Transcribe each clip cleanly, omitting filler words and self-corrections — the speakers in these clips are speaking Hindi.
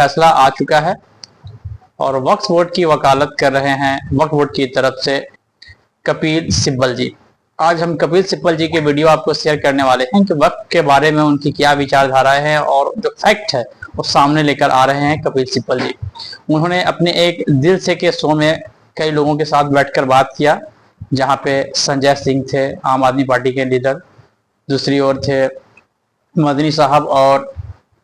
फैसला आ चुका है और वक्फ बोर्ड की वकालत कर रहे हैं वक्फ बोर्ड की तरफ से कपिल सिब्बल जी। आज हम कपिल सिब्बल जी के वीडियो आपको शेयर करने वाले हैं कि वक्फ के बारे में उनकी क्या विचारधाराएं हैं और जो फैक्ट है वो सामने लेकर आ रहे हैं कपिल सिब्बल जी। उन्होंने अपने एक दिल से के शो में कई लोगों के साथ बैठकर बात किया, जहां पे संजय सिंह थे, आम आदमी पार्टी के लीडर, दूसरी ओर थे मदनी साहब और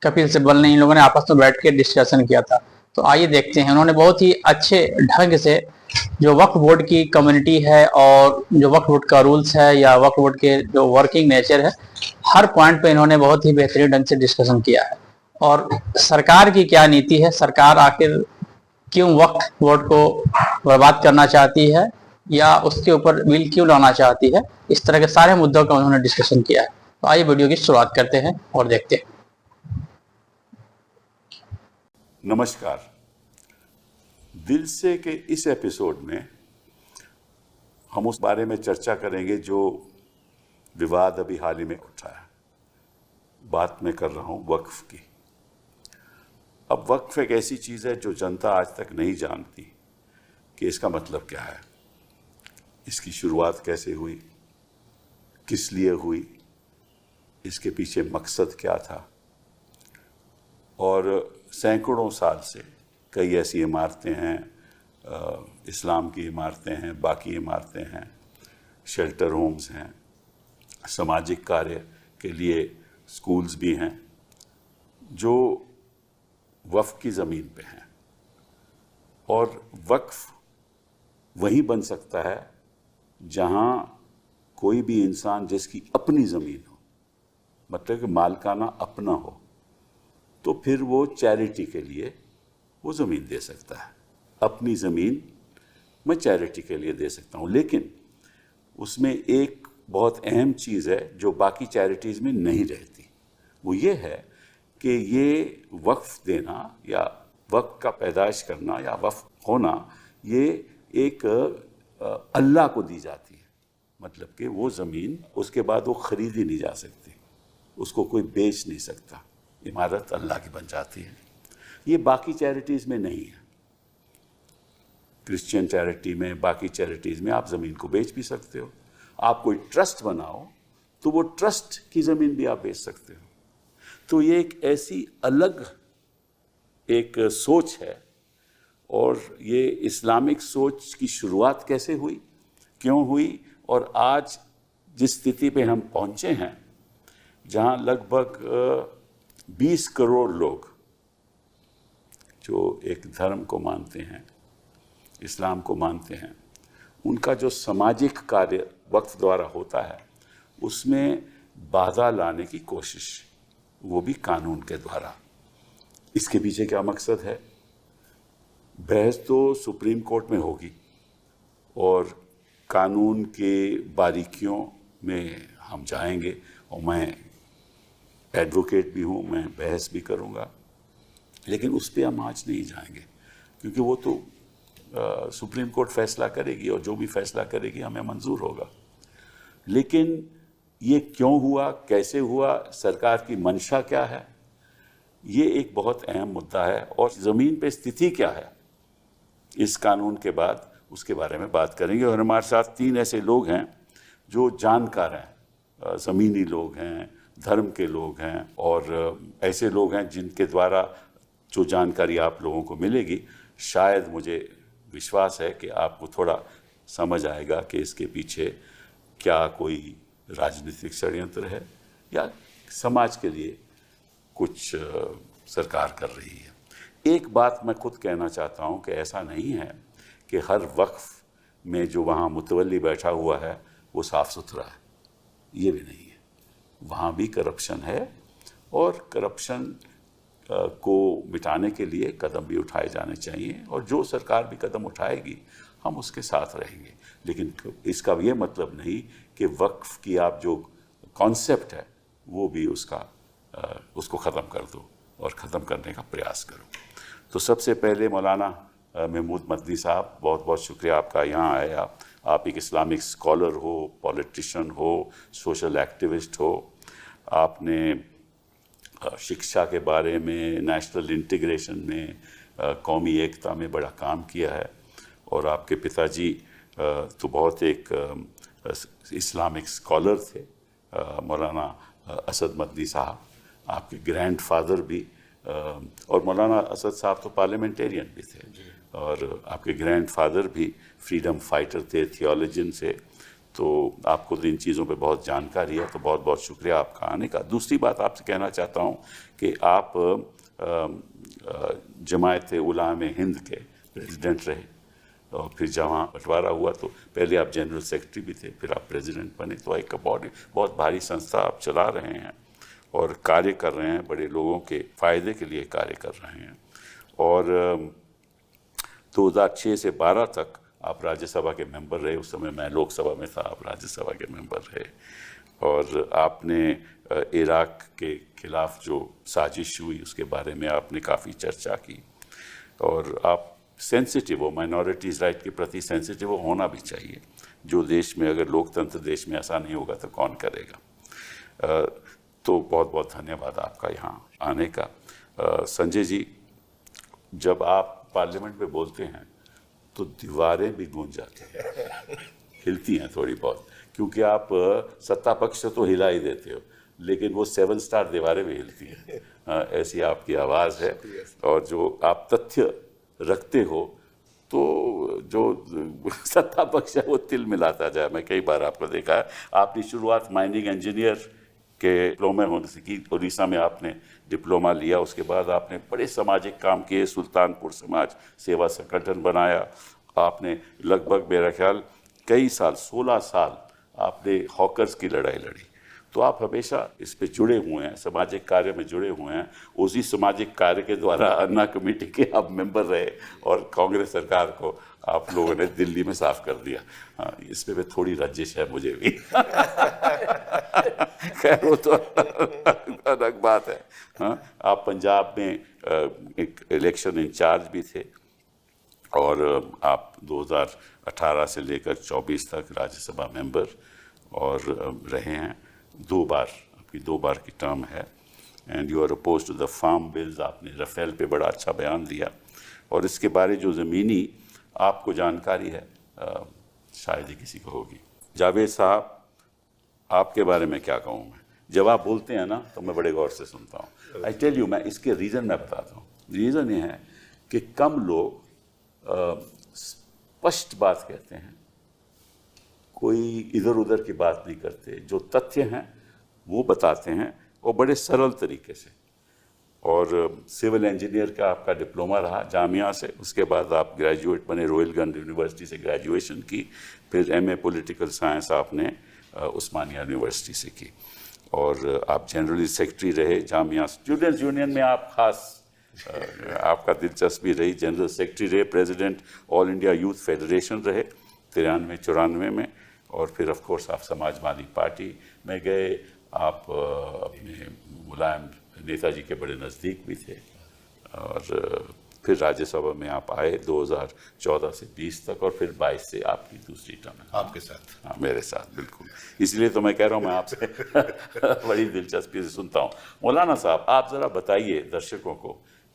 कपिल सिब्बल ने। इन लोगों ने आपस में बैठ के डिस्कशन किया था। तो आइए देखते हैं। उन्होंने बहुत ही अच्छे ढंग से जो वक्फ बोर्ड की कम्युनिटी है और जो वक्फ बोर्ड का रूल्स है या वक्फ बोर्ड के जो वर्किंग नेचर है, हर पॉइंट पे इन्होंने बहुत ही बेहतरीन ढंग से डिस्कशन किया है। और सरकार की क्या नीति है, सरकार आखिर क्यों वक्फ बोर्ड को बर्बाद करना चाहती है या उसके ऊपर बिल क्यों लाना चाहती है, इस तरह के सारे मुद्दों का उन्होंने डिस्कशन किया है। तो आइए वीडियो की शुरुआत करते हैं और देखते हैं। नमस्कार। दिल से के इस एपिसोड में हम उस बारे में चर्चा करेंगे जो विवाद अभी हाल ही में उठा है। बात मैं कर रहा हूं वक्फ की। अब वक्फ एक ऐसी चीज़ है जो जनता आज तक नहीं जानती कि इसका मतलब क्या है, इसकी शुरुआत कैसे हुई, किस लिए हुई, इसके पीछे मकसद क्या था। और सैकड़ों साल से कई ऐसी इमारतें हैं, इस्लाम की इमारतें हैं, बाकी इमारतें हैं, शेल्टर होम्स हैं, सामाजिक कार्य के लिए स्कूल्स भी हैं जो वक्फ की ज़मीन पे हैं। और वक्फ वहीं बन सकता है जहाँ कोई भी इंसान जिसकी अपनी ज़मीन हो, मतलब कि मालकाना अपना हो, तो फिर वो चैरिटी के लिए वो ज़मीन दे सकता है। अपनी ज़मीन मैं चैरिटी के लिए दे सकता हूँ, लेकिन उसमें एक बहुत अहम चीज़ है जो बाकी चैरिटीज़ में नहीं रहती। वो ये है कि ये वक्फ देना या वक्फ का पैदाइश करना या वक्फ होना, ये एक अल्लाह को दी जाती है। मतलब कि वो ज़मीन उसके बाद वो ख़रीदी नहीं जा सकती, उसको कोई बेच नहीं सकता, इमारत अल्लाह की बन जाती है। ये बाकी चैरिटीज़ में नहीं है। क्रिश्चियन चैरिटी में, बाकी चैरिटीज़ में आप ज़मीन को बेच भी सकते हो। आप कोई ट्रस्ट बनाओ तो वो ट्रस्ट की ज़मीन भी आप बेच सकते हो। तो ये एक ऐसी अलग एक सोच है। और ये इस्लामिक सोच की शुरुआत कैसे हुई, क्यों हुई, और आज जिस स्थिति पे हम पहुँचे हैं, जहाँ लगभग 20 करोड़ लोग जो एक धर्म को मानते हैं, इस्लाम को मानते हैं, उनका जो सामाजिक कार्य वक्फ द्वारा होता है उसमें बाधा लाने की कोशिश, वो भी कानून के द्वारा। इसके पीछे क्या मकसद है? बहस तो सुप्रीम कोर्ट में होगी और कानून के बारीकियों में हम जाएंगे, और मैं एडवोकेट भी हूँ, मैं बहस भी करूँगा, लेकिन उस पर हम आज नहीं जाएंगे क्योंकि वो तो सुप्रीम कोर्ट फैसला करेगी और जो भी फैसला करेगी हमें मंजूर होगा। लेकिन ये क्यों हुआ, कैसे हुआ, सरकार की मंशा क्या है, ये एक बहुत अहम मुद्दा है। और ज़मीन पे स्थिति क्या है इस कानून के बाद, उसके बारे में बात करेंगे। और हमारे साथ 3 ऐसे लोग हैं जो जानकार हैं, ज़मीनी लोग हैं, धर्म के लोग हैं, और ऐसे लोग हैं जिनके द्वारा जो जानकारी आप लोगों को मिलेगी, शायद मुझे विश्वास है कि आपको थोड़ा समझ आएगा कि इसके पीछे क्या कोई राजनीतिक षड्यंत्र है या समाज के लिए कुछ सरकार कर रही है। एक बात मैं खुद कहना चाहता हूं कि ऐसा नहीं है कि हर वक्फ में जो वहाँ मुतवल्ली बैठा हुआ है वो साफ़ सुथरा है, ये भी नहीं है। वहाँ भी करप्शन है और करप्शन को मिटाने के लिए कदम भी उठाए जाने चाहिए, और जो सरकार भी कदम उठाएगी हम उसके साथ रहेंगे। लेकिन इसका ये मतलब नहीं कि वक्फ की आप जो कॉन्सेप्ट है वो भी उसको ख़त्म कर दो और ख़त्म करने का प्रयास करो। तो सबसे पहले मौलाना महमूद मदनी साहब, बहुत बहुत शुक्रिया आपका यहाँ आए। आप एक इस्लामिक स्कॉलर हो, पॉलिटिशियन हो, सोशल एक्टिविस्ट हो। आपने शिक्षा के बारे में, नेशनल इंटीग्रेशन में, कौमी एकता में बड़ा काम किया है। और आपके पिताजी तो बहुत एक इस्लामिक स्कॉलर थे, मौलाना असद मदनी साहब। आपके ग्रैंडफादर भी और मौलाना असद साहब तो पार्लियामेंटेरियन भी थे, और आपके ग्रैंडफादर भी फ्रीडम फाइटर थे, थियोलॉजियन से। तो आपको तो इन चीज़ों पे बहुत जानकारी है, तो बहुत बहुत शुक्रिया आपका आने का। दूसरी बात आपसे कहना चाहता हूँ कि आप जमायत उलामा हिंद के प्रेसिडेंट रहे, और फिर जहाँ बंटवारा हुआ तो पहले आप जनरल सेक्रेटरी भी थे, फिर आप प्रेसिडेंट बने। तो एक बहुत भारी संस्था आप चला रहे हैं और कार्य कर रहे हैं, बड़े लोगों के फ़ायदे के लिए कार्य कर रहे हैं। और 2006 से 12 तक आप राज्यसभा के मेंबर रहे। उस समय मैं लोकसभा में था, आप राज्यसभा के मेंबर रहे। और आपने इराक के खिलाफ जो साजिश हुई उसके बारे में आपने काफ़ी चर्चा की, और आप सेंसिटिव हो, माइनॉरिटीज़ राइट के प्रति सेंसिटिव हो, होना भी चाहिए। जो देश में, अगर लोकतंत्र देश में ऐसा नहीं होगा तो कौन करेगा। तो बहुत बहुत धन्यवाद आपका यहाँ आने का। संजय जी, जब आप पार्लियामेंट में बोलते हैं तो दीवारें भी गूंज जाती हैं, हिलती हैं थोड़ी बहुत, क्योंकि आप सत्ता पक्ष से तो हिला ही देते हो, लेकिन वो 7 स्टार दीवारें भी हिलती हैं। ऐसी आपकी आवाज़ है, और जो आप तथ्य रखते हो तो जो सत्ता पक्ष है वो तिल मिलाता जाए। मैं कई बार आपको देखा है, आपने शुरुआत माइनिंग इंजीनियर के डिप्लोमा होने से की, उड़ीसा में आपने डिप्लोमा लिया। उसके बाद आपने बड़े सामाजिक काम किए, सुल्तानपुर समाज सेवा संगठन बनाया आपने। लगभग मेरा ख्याल कई साल, 16 साल आपने हॉकर्स की लड़ाई लड़ी। तो आप हमेशा इस पे जुड़े हुए हैं, सामाजिक कार्य में जुड़े हुए हैं। उसी सामाजिक कार्य के द्वारा अन्ना कमेटी के आप मेंबर रहे, और कांग्रेस सरकार को आप लोगों ने दिल्ली में साफ कर दिया। हाँ, इस पे थोड़ी रंजिश है मुझे भी। खैर वो तो अलग बात है। हाँ, आप पंजाब में एक इलेक्शन इंचार्ज भी थे, और आप 2018 से लेकर 24 तक राज्यसभा मेंबर और रहे हैं। 2 बार, आपकी 2 बार की टर्म है। And you are oppose to the farm bills. आपने राफेल पे बड़ा अच्छा बयान दिया, और इसके बारे जो ज़मीनी आपको जानकारी है शायद ही किसी को होगी। जावेद साहब, आपके बारे में क्या कहूँ मैं? जब आप बोलते हैं ना तो मैं बड़े गौर से सुनता हूँ। आई टेल यू, मैं इसके रीज़न मैं बताता हूँ। रीज़न ये है कि कम लोग स्पष्ट बात कहते हैं, कोई इधर उधर की बात नहीं करते, जो तथ्य हैं वो बताते हैं, और बड़े सरल तरीके से। और सिविल इंजीनियर का आपका डिप्लोमा रहा जामिया से, उसके बाद आप ग्रेजुएट बने, रोहिलगंज यूनिवर्सिटी से ग्रेजुएशन की, फिर एमए पॉलिटिकल साइंस आपने उस्मानिया यूनिवर्सिटी से की, और आप जनरल सेक्रेटरी रहे जामिया स्टूडेंट्स यूनियन में। आप खास आपका दिलचस्पी रही, जनरल सेक्रेटरी रहे, president all India youth federation रहे 93-94 में, और फिर ऑफ कोर्स आप समाजवादी पार्टी में गए। आप अपने मुलायम नेताजी के बड़े नज़दीक भी थे, और फिर राज्यसभा में आप आए 2014 से 20 तक, और फिर 22 से आपकी दूसरी टर्म है आपके साथ। हाँ, मेरे साथ, बिल्कुल। इसलिए तो मैं कह रहा हूँ, मैं आपसे बड़ी दिलचस्पी से सुनता हूँ। मौलाना साहब, आप ज़रा बताइए दर्शकों को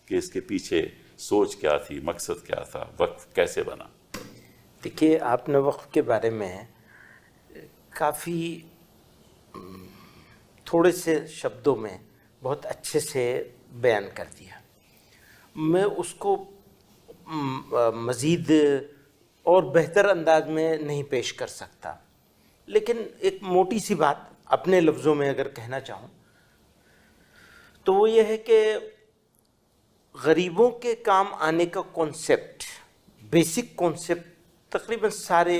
कि इसके पीछे सोच क्या थी, मकसद क्या था, वक्त कैसे बना? देखिए, आपने वक्त के बारे में काफ़ी थोड़े से शब्दों में बहुत अच्छे से बयान कर दिया। मैं उसको मज़ीद और बेहतर अंदाज में नहीं पेश कर सकता, लेकिन एक मोटी सी बात अपने लफ्ज़ों में अगर कहना चाहूँ तो वो ये है कि गरीबों के काम आने का कॉन्सेप्ट, बेसिक कॉन्सेप्ट तकरीबन सारे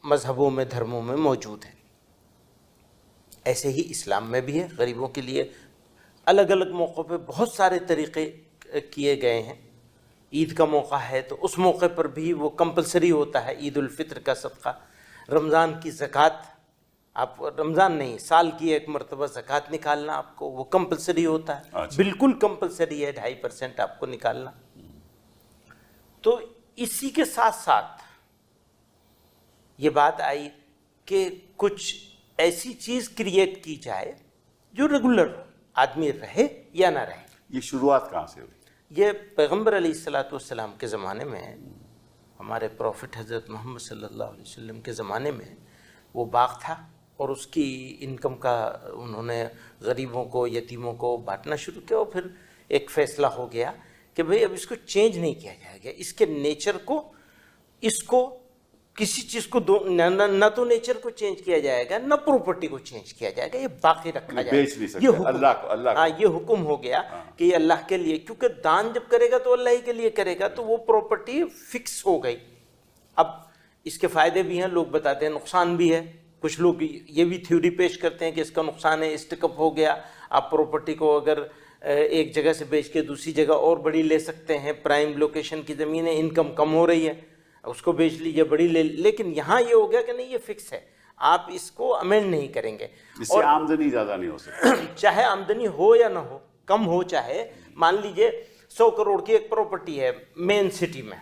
मज़हबों में, धर्मों में मौजूद है। ऐसे ही इस्लाम में भी है। गरीबों के लिए अलग अलग मौक़ों पे बहुत सारे तरीक़े किए गए हैं। ईद का मौका है तो उस मौके पर भी वो कंपलसरी होता है, ईद उल फित्र का सदका, रमज़ान की ज़कात, आप रमज़ान नहीं, साल की एक मरतबा ज़कात निकालना आपको वो कंपलसरी होता है। अच्छा। बिल्कुल कंपलसरी है, 2.5% आपको निकालना। तो इसी के साथ साथ ये बात आई कि कुछ ऐसी चीज़ क्रिएट की जाए जो रेगुलर आदमी रहे या ना रहे। ये शुरुआत कहाँ से हुई? ये पैगंबर अलैहिस्सलाम के ज़माने में, हमारे प्रॉफिट हज़रत मोहम्मद सल्लल्लाहु अलैहि वसल्लम के ज़माने में वो बाग था और उसकी इनकम का उन्होंने गरीबों को, यतीमों को बांटना शुरू किया और फिर एक फ़ैसला हो गया कि भाई अब इसको चेंज नहीं किया जाएगा, इसके नेचर को, इसको किसी चीज़ को न तो नेचर को चेंज किया जाएगा, न प्रॉपर्टी को चेंज किया जाएगा, ये बाकी रखा जाएगा। बेच नहीं सकते, ये हुक्म, अल्लाह को। हाँ, ये हुक्म हो गया कि ये अल्लाह के लिए, क्योंकि दान जब करेगा तो अल्लाह ही के लिए करेगा, तो वो प्रॉपर्टी फिक्स हो गई। अब इसके फ़ायदे भी हैं, लोग बताते हैं, नुकसान भी है। कुछ लोग ये भी थ्योरी पेश करते हैं कि इसका नुकसान है, स्टिकअप हो गया, आप प्रॉपर्टी को अगर एक जगह से बेच के दूसरी जगह और बड़ी ले सकते हैं, प्राइम लोकेशन की ज़मीन है, इनकम कम हो रही है, उसको बेच लीजिए, बड़ी ले। लेकिन यहाँ ये हो गया कि नहीं, ये फिक्स है, आप इसको अमेंड नहीं करेंगे। इससे आमदनी ज़्यादा नहीं हो सकती, चाहे आमदनी हो या ना हो, कम हो चाहे, मान लीजिए 100 करोड़ की एक प्रॉपर्टी है मेन सिटी में,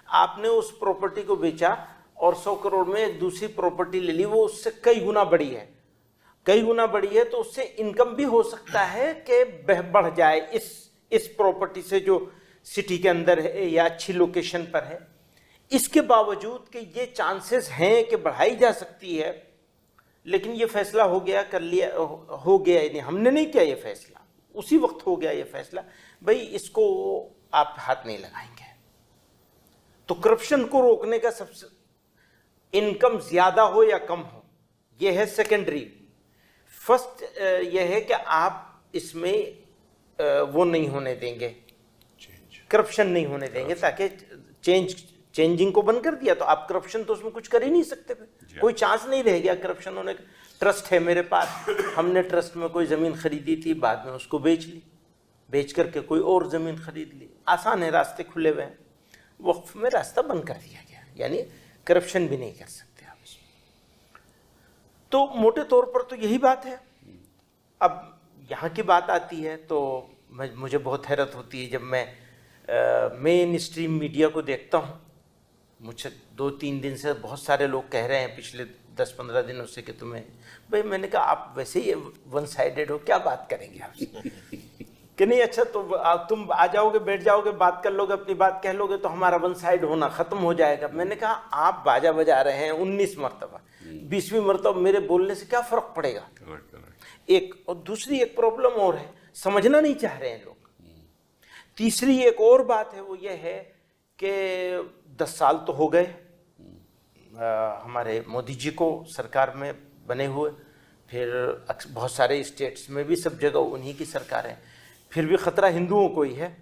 आपने उस प्रॉपर्टी को बेचा और 100 करोड़ में एक दूसरी प्रॉपर्टी ले ली, वो उससे कई गुना बड़ी है, कई गुना बड़ी है, तो उससे इनकम भी हो सकता है कि बढ़ जाए इस प्रॉपर्टी से जो सिटी के अंदर है या अच्छी लोकेशन पर है। इसके बावजूद कि ये चांसेस हैं कि बढ़ाई जा सकती है, लेकिन ये फैसला हो गया, कर लिया, हो गया, यानी हमने नहीं किया ये फैसला, उसी वक्त हो गया ये फैसला, भाई इसको आप हाथ नहीं लगाएंगे। तो करप्शन को रोकने का सबसे, इनकम ज्यादा हो या कम हो, ये है सेकेंडरी। फर्स्ट ये है कि आप इसमें वो नहीं होने देंगे, करप्शन नहीं होने देंगे, ताकि चेंजिंग को बंद कर दिया तो आप करप्शन तो उसमें कुछ कर ही नहीं सकते, कोई चांस नहीं रह गया करप्शन होने का। ट्रस्ट है मेरे पास, हमने ट्रस्ट में कोई ज़मीन खरीदी थी, बाद में उसको बेच ली, बेच करके कोई और ज़मीन खरीद ली, आसान है, रास्ते खुले हुए हैं, वक्फ में रास्ता बंद कर दिया गया, यानी करप्शन भी नहीं कर सकते आप इसमें। तो मोटे तौर पर तो यही बात है। अब यहाँ की बात आती है तो मुझे बहुत हैरत होती है जब मैं मेन स्ट्रीम मीडिया को देखता हूँ। मुझे 2-3 दिन से बहुत सारे लोग कह रहे हैं पिछले 10-15 दिनों से कि तुम्हें, भाई मैंने कहा आप वैसे ही वन साइडेड हो, क्या बात करेंगे आपसे कि नहीं, अच्छा तो तुम आ जाओगे, बैठ जाओगे, बात कर लोगे, अपनी बात कह लोगे तो हमारा वन साइड होना ख़त्म हो जाएगा। मैंने कहा आप बाजा बजा रहे हैं 19 मरतबा, 20वीं मरतबा मेरे बोलने से क्या फ़र्क पड़ेगा। एक, और दूसरी एक प्रॉब्लम और है, समझना नहीं चाह रहे हैं लोग। तीसरी एक और बात है, वो ये है कि 10 साल तो हो गए हमारे मोदी जी को सरकार में बने हुए, फिर बहुत सारे स्टेट्स में भी सब जगह उन्हीं की सरकार है, फिर भी ख़तरा हिंदुओं को ही है।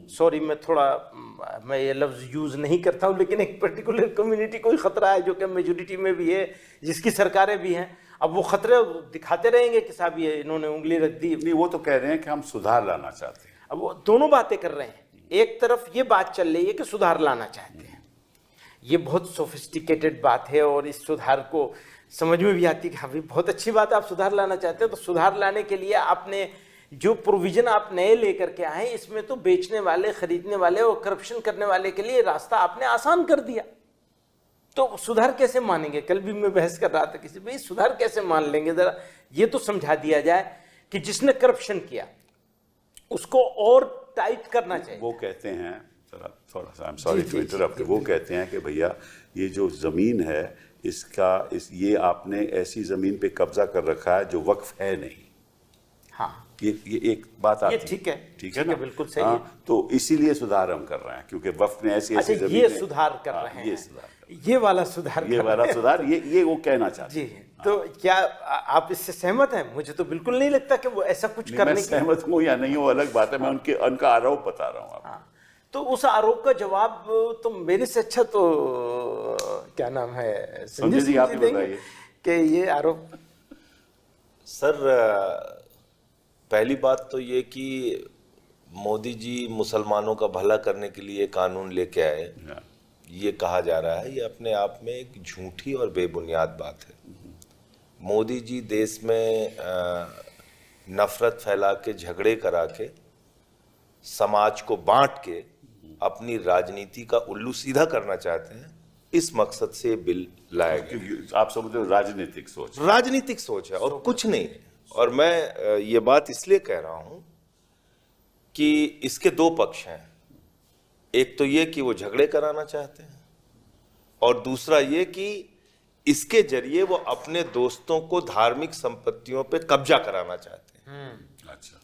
सॉरी, मैं ये लफ्ज़ यूज़ नहीं करता हूँ, लेकिन एक पर्टिकुलर कम्युनिटी को ही ख़तरा है जो कि मेजोरिटी में भी है, जिसकी सरकारें भी हैं। अब वो ख़तरे दिखाते रहेंगे कि साहब ये इन्होंने उंगली रख दी। नहीं, वो तो कह रहे हैं कि हम सुधार लाना चाहते हैं। अब वो दोनों बातें कर रहे हैं, एक तरफ ये बात चल रही है कि सुधार लाना चाहते हैं, ये बहुत सोफिस्टिकेटेड बात है और इस सुधार को समझ में भी आती है कि हाँ भाई बहुत अच्छी बात है, आप सुधार लाना चाहते हैं। तो सुधार लाने के लिए आपने जो प्रोविजन आप नए लेकर के आए, इसमें तो बेचने वाले, खरीदने वाले और करप्शन करने वाले के लिए रास्ता आपने आसान कर दिया। तो सुधार कैसे मानेंगे? कल भी मैं बहस कर रहा था किसी, भाई सुधार कैसे मान लेंगे, जरा ये तो समझा दिया जाए कि जिसने करप्शन किया उसको और टाइट करना चाहिए। वो कहते हैं, थोड़ा सा, I am sorry to interrupt, वो कहते हैं कि भैया ये जो ज़मीन है ये आपने ऐसी ज़मीन पे कब्जा कर रखा है जो वक्फ है नहीं। हाँ, ये एक बात आती है, ठीक है, ठीक है ना, बिल्कुल सही है। तो इसीलिए सुधार हम कर रहे हैं, क्योंकि वक्फ ने ऐसी अच्छा, ज़मीन ये सुधार कर रहे हैं, ये वाला सुधार, ये वो कहना चाहते हैं। जी, तो क्या आप इससे सहमत हैं? मुझे तो बिल्कुल नहीं लगता कि वो ऐसा कुछ करने की। सहमत हूँ या नहीं, वो अलग बात है, मैं उनका आरोप बता रहा हूँ आपको। हाँ, तो उस आरोप का जवाब तो मेरे से अच्छा तो क्या नाम है, संजय जी आप बताइए कि ये आरोप। सर, पहली बात तो ये कि मोदी जी मुसलमानों का भला करने के लिए कानून लेके आए, ये कहा जा रहा है, ये अपने आप में एक झूठी और बेबुनियाद बात है। मोदी जी देश में नफरत फैला के, झगड़े करा के, समाज को बांट के अपनी राजनीति का उल्लू सीधा करना चाहते हैं। इस मकसद से बिल लाया गया। आप समझते हो राजनीतिक सोच है और कुछ नहीं है। और मैं ये बात इसलिए कह रहा हूं कि इसके दो पक्ष हैं। एक तो ये कि वो झगड़े कराना चाहते हैं, और दूसरा ये कि इसके जरिए वो अपने दोस्तों को धार्मिक संपत्तियों पे कब्जा कराना चाहते हैं। अच्छा,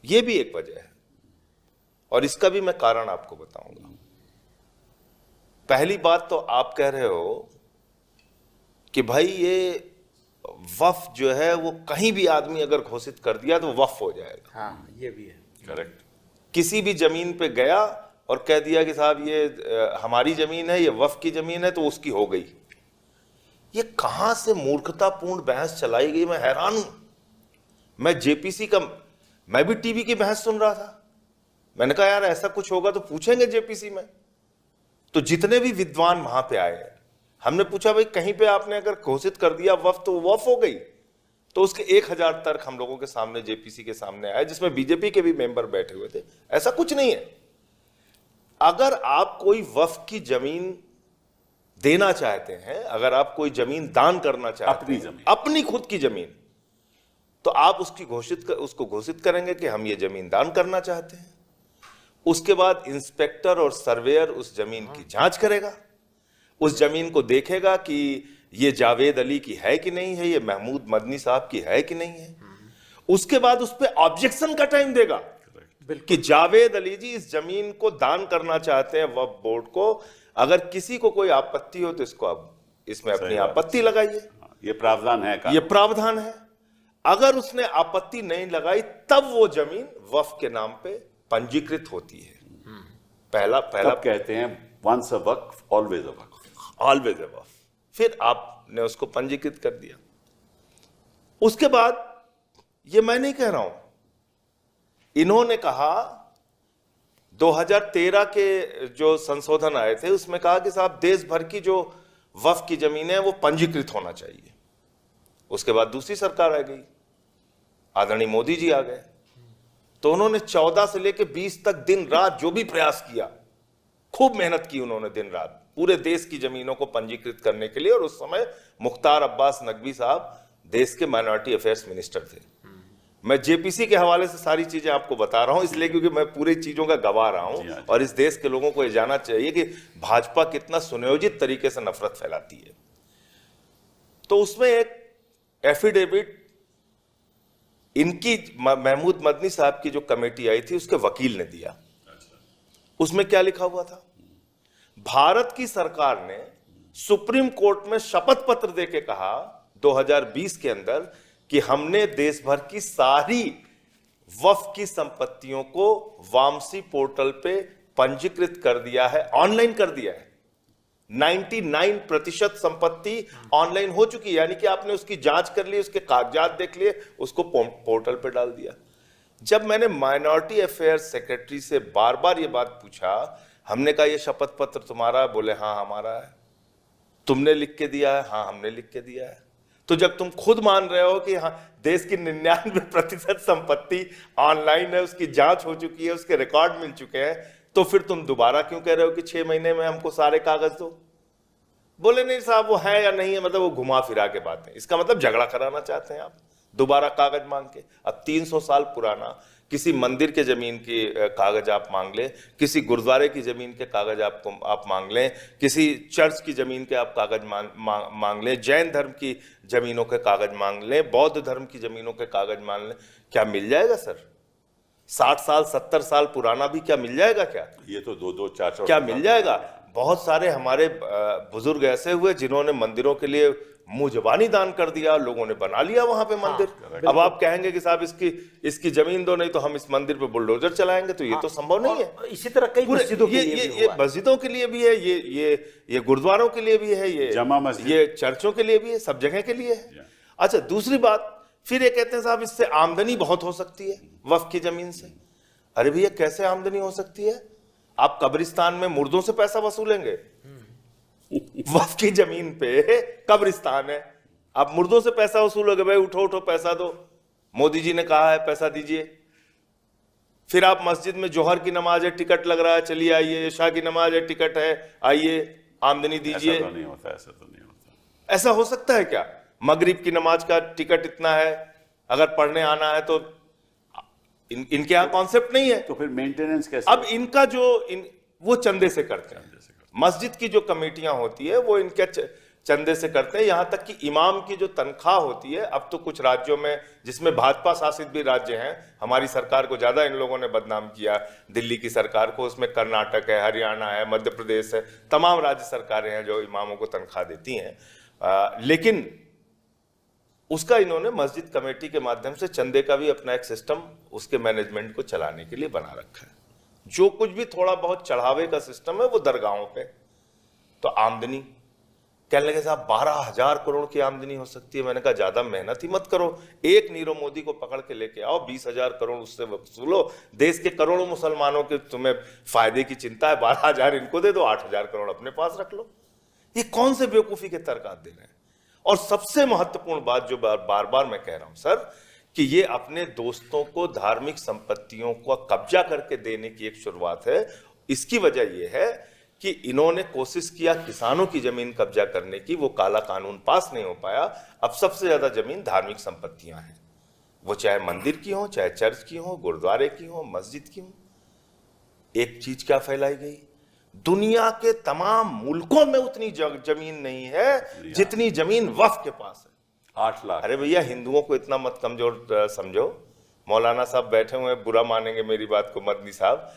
ये भी एक वजह है, और इसका भी मैं कारण आपको बताऊंगा। पहली बात तो आप कह रहे हो कि भाई ये वफ जो है वो कहीं भी आदमी अगर घोषित कर दिया तो वफ हो जाएगा। हाँ, ये भी है। करेक्ट। किसी भी जमीन पे गया और कह दिया कि साहब ये हमारी जमीन है, ये वफ की जमीन है, तो उसकी हो गई। ये कहां से मूर्खतापूर्ण बहस चलाई गई, मैं हैरान हूं। मैं जेपीसी का, मैं भी टीवी की बहस सुन रहा था। मैंने कहा यार ऐसा कुछ होगा तो पूछेंगे जेपीसी में। तो जितने भी विद्वान वहां पे आए, हमने पूछा भाई कहीं पे आपने अगर घोषित कर दिया वफ तो वफ हो गई? तो उसके 1000 तर्क हम लोगों के सामने, जेपीसी के सामने आए, जिसमें बीजेपी के भी मेंबर बैठे हुए थे। ऐसा कुछ नहीं है। अगर आप कोई वफ की जमीन देना चाहते हैं, अगर आप कोई जमीन दान करना चाहते अपनी हैं, जमीन, अपनी खुद की जमीन, तो आप उसको घोषित करेंगे कि हम ये जमीन दान करना चाहते हैं। उसके बाद इंस्पेक्टर और सर्वेयर उस जमीन की जांच करेगा, उस जमीन को देखेगा कि ये जावेद अली की है कि नहीं है, ये महमूद मदनी साहब की है कि नहीं है। उसके बाद उस पर ऑब्जेक्शन का टाइम देगा कि जावेद अली जी इस जमीन को दान करना चाहते हैं वक्फ बोर्ड को, अगर किसी को कोई आपत्ति हो तो इसको अब इसमें अपनी आपत्ति लगाइए। ये प्रावधान है, ये प्रावधान है। अगर उसने आपत्ति नहीं लगाई तब वो जमीन वक्फ के नाम पे पंजीकृत होती है। पहला तब कहते हैं once a waqf always a waqf, always a waqf. फिर आपने उसको पंजीकृत कर दिया। उसके बाद, ये मैं नहीं कह रहा हूं, इन्होंने कहा 2013 के जो संशोधन आए थे उसमें कहा कि साहब देश भर की जो वक्फ की जमीन है वो पंजीकृत होना चाहिए। उसके बाद दूसरी सरकार आ गई, आदरणीय मोदी जी आ गए, तो उन्होंने 14 से लेकर 20 तक दिन रात जो भी प्रयास किया, खूब मेहनत की उन्होंने दिन रात पूरे देश की जमीनों को पंजीकृत करने के लिए। और उस समय मुख्तार अब्बास नकवी साहब देश के माइनॉरिटी अफेयर्स मिनिस्टर थे। मैं जेपीसी के हवाले से सारी चीजें आपको बता रहा हूं इसलिए क्योंकि मैं पूरी चीजों का गवाह रहा हूं, और इस देश के लोगों को यह जानना चाहिए कि भाजपा कितना सुनियोजित तरीके से नफरत फैलाती है। तो उसमें एक एफिडेविट इनकी महमूद मदनी साहब की जो कमेटी आई थी उसके वकील ने दिया। उसमें क्या लिखा हुआ था? भारत की सरकार ने सुप्रीम कोर्ट में शपथ पत्र देके कहा 2020 के अंदर कि हमने देश भर की सारी वक्फ की संपत्तियों को वामसी पोर्टल पे पंजीकृत कर दिया है, ऑनलाइन कर दिया है। 99% संपत्ति ऑनलाइन हो चुकी है, यानी कि आपने उसकी जांच कर ली, उसके कागजात देख लिए, उसको पोर्टल पे डाल दिया। जब मैंने माइनॉरिटी अफेयर्स सेक्रेटरी से बार बार ये बात पूछा, हमने कहा ये शपथ पत्र तुम्हारा है? बोले हाँ हमारा है। तुमने लिख के दिया है? हाँ हमने लिख के दिया है। तो जब तुम खुद मान रहे हो कि हाँ देश की 99% संपत्ति ऑनलाइन है, उसकी जांच हो चुकी है, उसके रिकॉर्ड मिल चुके हैं, तो फिर तुम दोबारा क्यों कह रहे हो कि 6 महीने में हमको सारे कागज दो? बोले नहीं साहब वो है या नहीं है, मतलब वो घुमा फिरा के बातें, इसका मतलब झगड़ा कराना चाहते हैं आप दोबारा कागज मांग के। अब 300 साल पुराना किसी मंदिर के जमीन की कागज आप मांग लें, किसी गुरुद्वारे की जमीन के कागज आप मांग लें, किसी चर्च की जमीन के आप कागज मांग लें, जैन धर्म की जमीनों के कागज मांग लें, बौद्ध धर्म की जमीनों के कागज मांग लें, क्या मिल जाएगा सर? 60 साल 70 साल पुराना भी क्या मिल जाएगा? क्या ये तो 2-2 4-4 क्या मिल जाएगा? बहुत सारे हमारे बुजुर्ग ऐसे हुए जिन्होंने मंदिरों के लिए मुंह जबानी दान कर दिया, लोगों ने बना लिया वहां पे मंदिर। अब आप कहेंगे कि साहब इसकी जमीन दो, नहीं तो हम इस मंदिर पे बुलडोजर चलाएंगे, तो ये तो संभव नहीं है। इसी तरह कई मस्जिदों के लिए ये मस्जिदों के लिए भी है, ये गुरुद्वारों के लिए भी है, जमा मस्जिद, ये चर्चों के लिए भी है, सब जगह के लिए है। अच्छा, दूसरी बात, फिर ये कहते हैं साहब इससे आमदनी बहुत हो सकती है वक्फ की जमीन से। अरे भैया कैसे आमदनी हो सकती है? आप कब्रिस्तान में मुर्दों से पैसा वसूलेंगे? वक्फ की जमीन पे कब्रिस्तान है, आप मुर्दों से पैसा वसूलोगे? भाई उठो उठो पैसा दो, मोदी जी ने कहा है पैसा दीजिए। फिर आप मस्जिद में जोहर की नमाज है, टिकट लग रहा है, चलिए आइए, इशा की नमाज है, टिकट है, आइए, आमदनी दीजिए। ऐसा तो नहीं होता, ऐसा तो नहीं होता। ऐसा हो सकता है क्या? मगरिब की नमाज का टिकट इतना है, अगर पढ़ने आना है तो इनके यहाँ कॉन्सेप्ट नहीं है। तो फिर मेंटेनेंस कैसे? अब इनका वो चंदे से करते हैं। मस्जिद की जो कमेटियां होती है वो इनके चंदे से करते हैं। यहां तक कि इमाम की जो तनख्वाह होती है, अब तो कुछ राज्यों में जिसमें भाजपा शासित भी राज्य हैं, हमारी सरकार को ज्यादा इन लोगों ने बदनाम किया, दिल्ली की सरकार को, उसमें कर्नाटक है, हरियाणा है, मध्य प्रदेश है, तमाम राज्य सरकारें हैं जो इमामों को तनख्वाह देती हैं। लेकिन उसका इन्होंने मस्जिद कमेटी के माध्यम से चंदे का भी अपना एक सिस्टम उसके मैनेजमेंट को चलाने के लिए बना रखा है। जो कुछ भी थोड़ा बहुत चढ़ावे का सिस्टम है वो दरगाहों पे। तो आमदनी कहने लगे साहब 12,000 करोड़ की आमदनी हो सकती है। मैंने कहा ज्यादा मेहनत ही मत करो, एक नीरव मोदी को पकड़ के लेके आओ, 20,000 करोड़ उससे वसूलो, देश के करोड़ों मुसलमानों के तुम्हें फायदे की चिंता है, 12,000 इनको दे दो, 8,000 करोड़ अपने पास रख लो। ये कौन से बेवकूफी के तर्क आप दे रहे हैं? और सबसे महत्वपूर्ण बात जो बार बार मैं कह रहा हूं सर, कि ये अपने दोस्तों को धार्मिक संपत्तियों को कब्जा करके देने की एक शुरुआत है। इसकी वजह यह है कि इन्होंने कोशिश किया किसानों की जमीन कब्जा करने की, वो काला कानून पास नहीं हो पाया। अब सबसे ज्यादा जमीन धार्मिक संपत्तियां हैं, वो चाहे मंदिर की हो, चाहे चर्च की हो, गुरुद्वारे की हो, मस्जिद की हो। एक चीज क्या फैलाई गई, दुनिया के तमाम मुल्कों में उतनी जमीन नहीं है जितनी जमीन वक्फ के पास है। 8 लाख। अरे भैया, हिंदुओं को इतना मत कमजोर समझो। मौलाना साहब बैठे हुए, बुरा मानेंगे मेरी बात को मदनी साहब,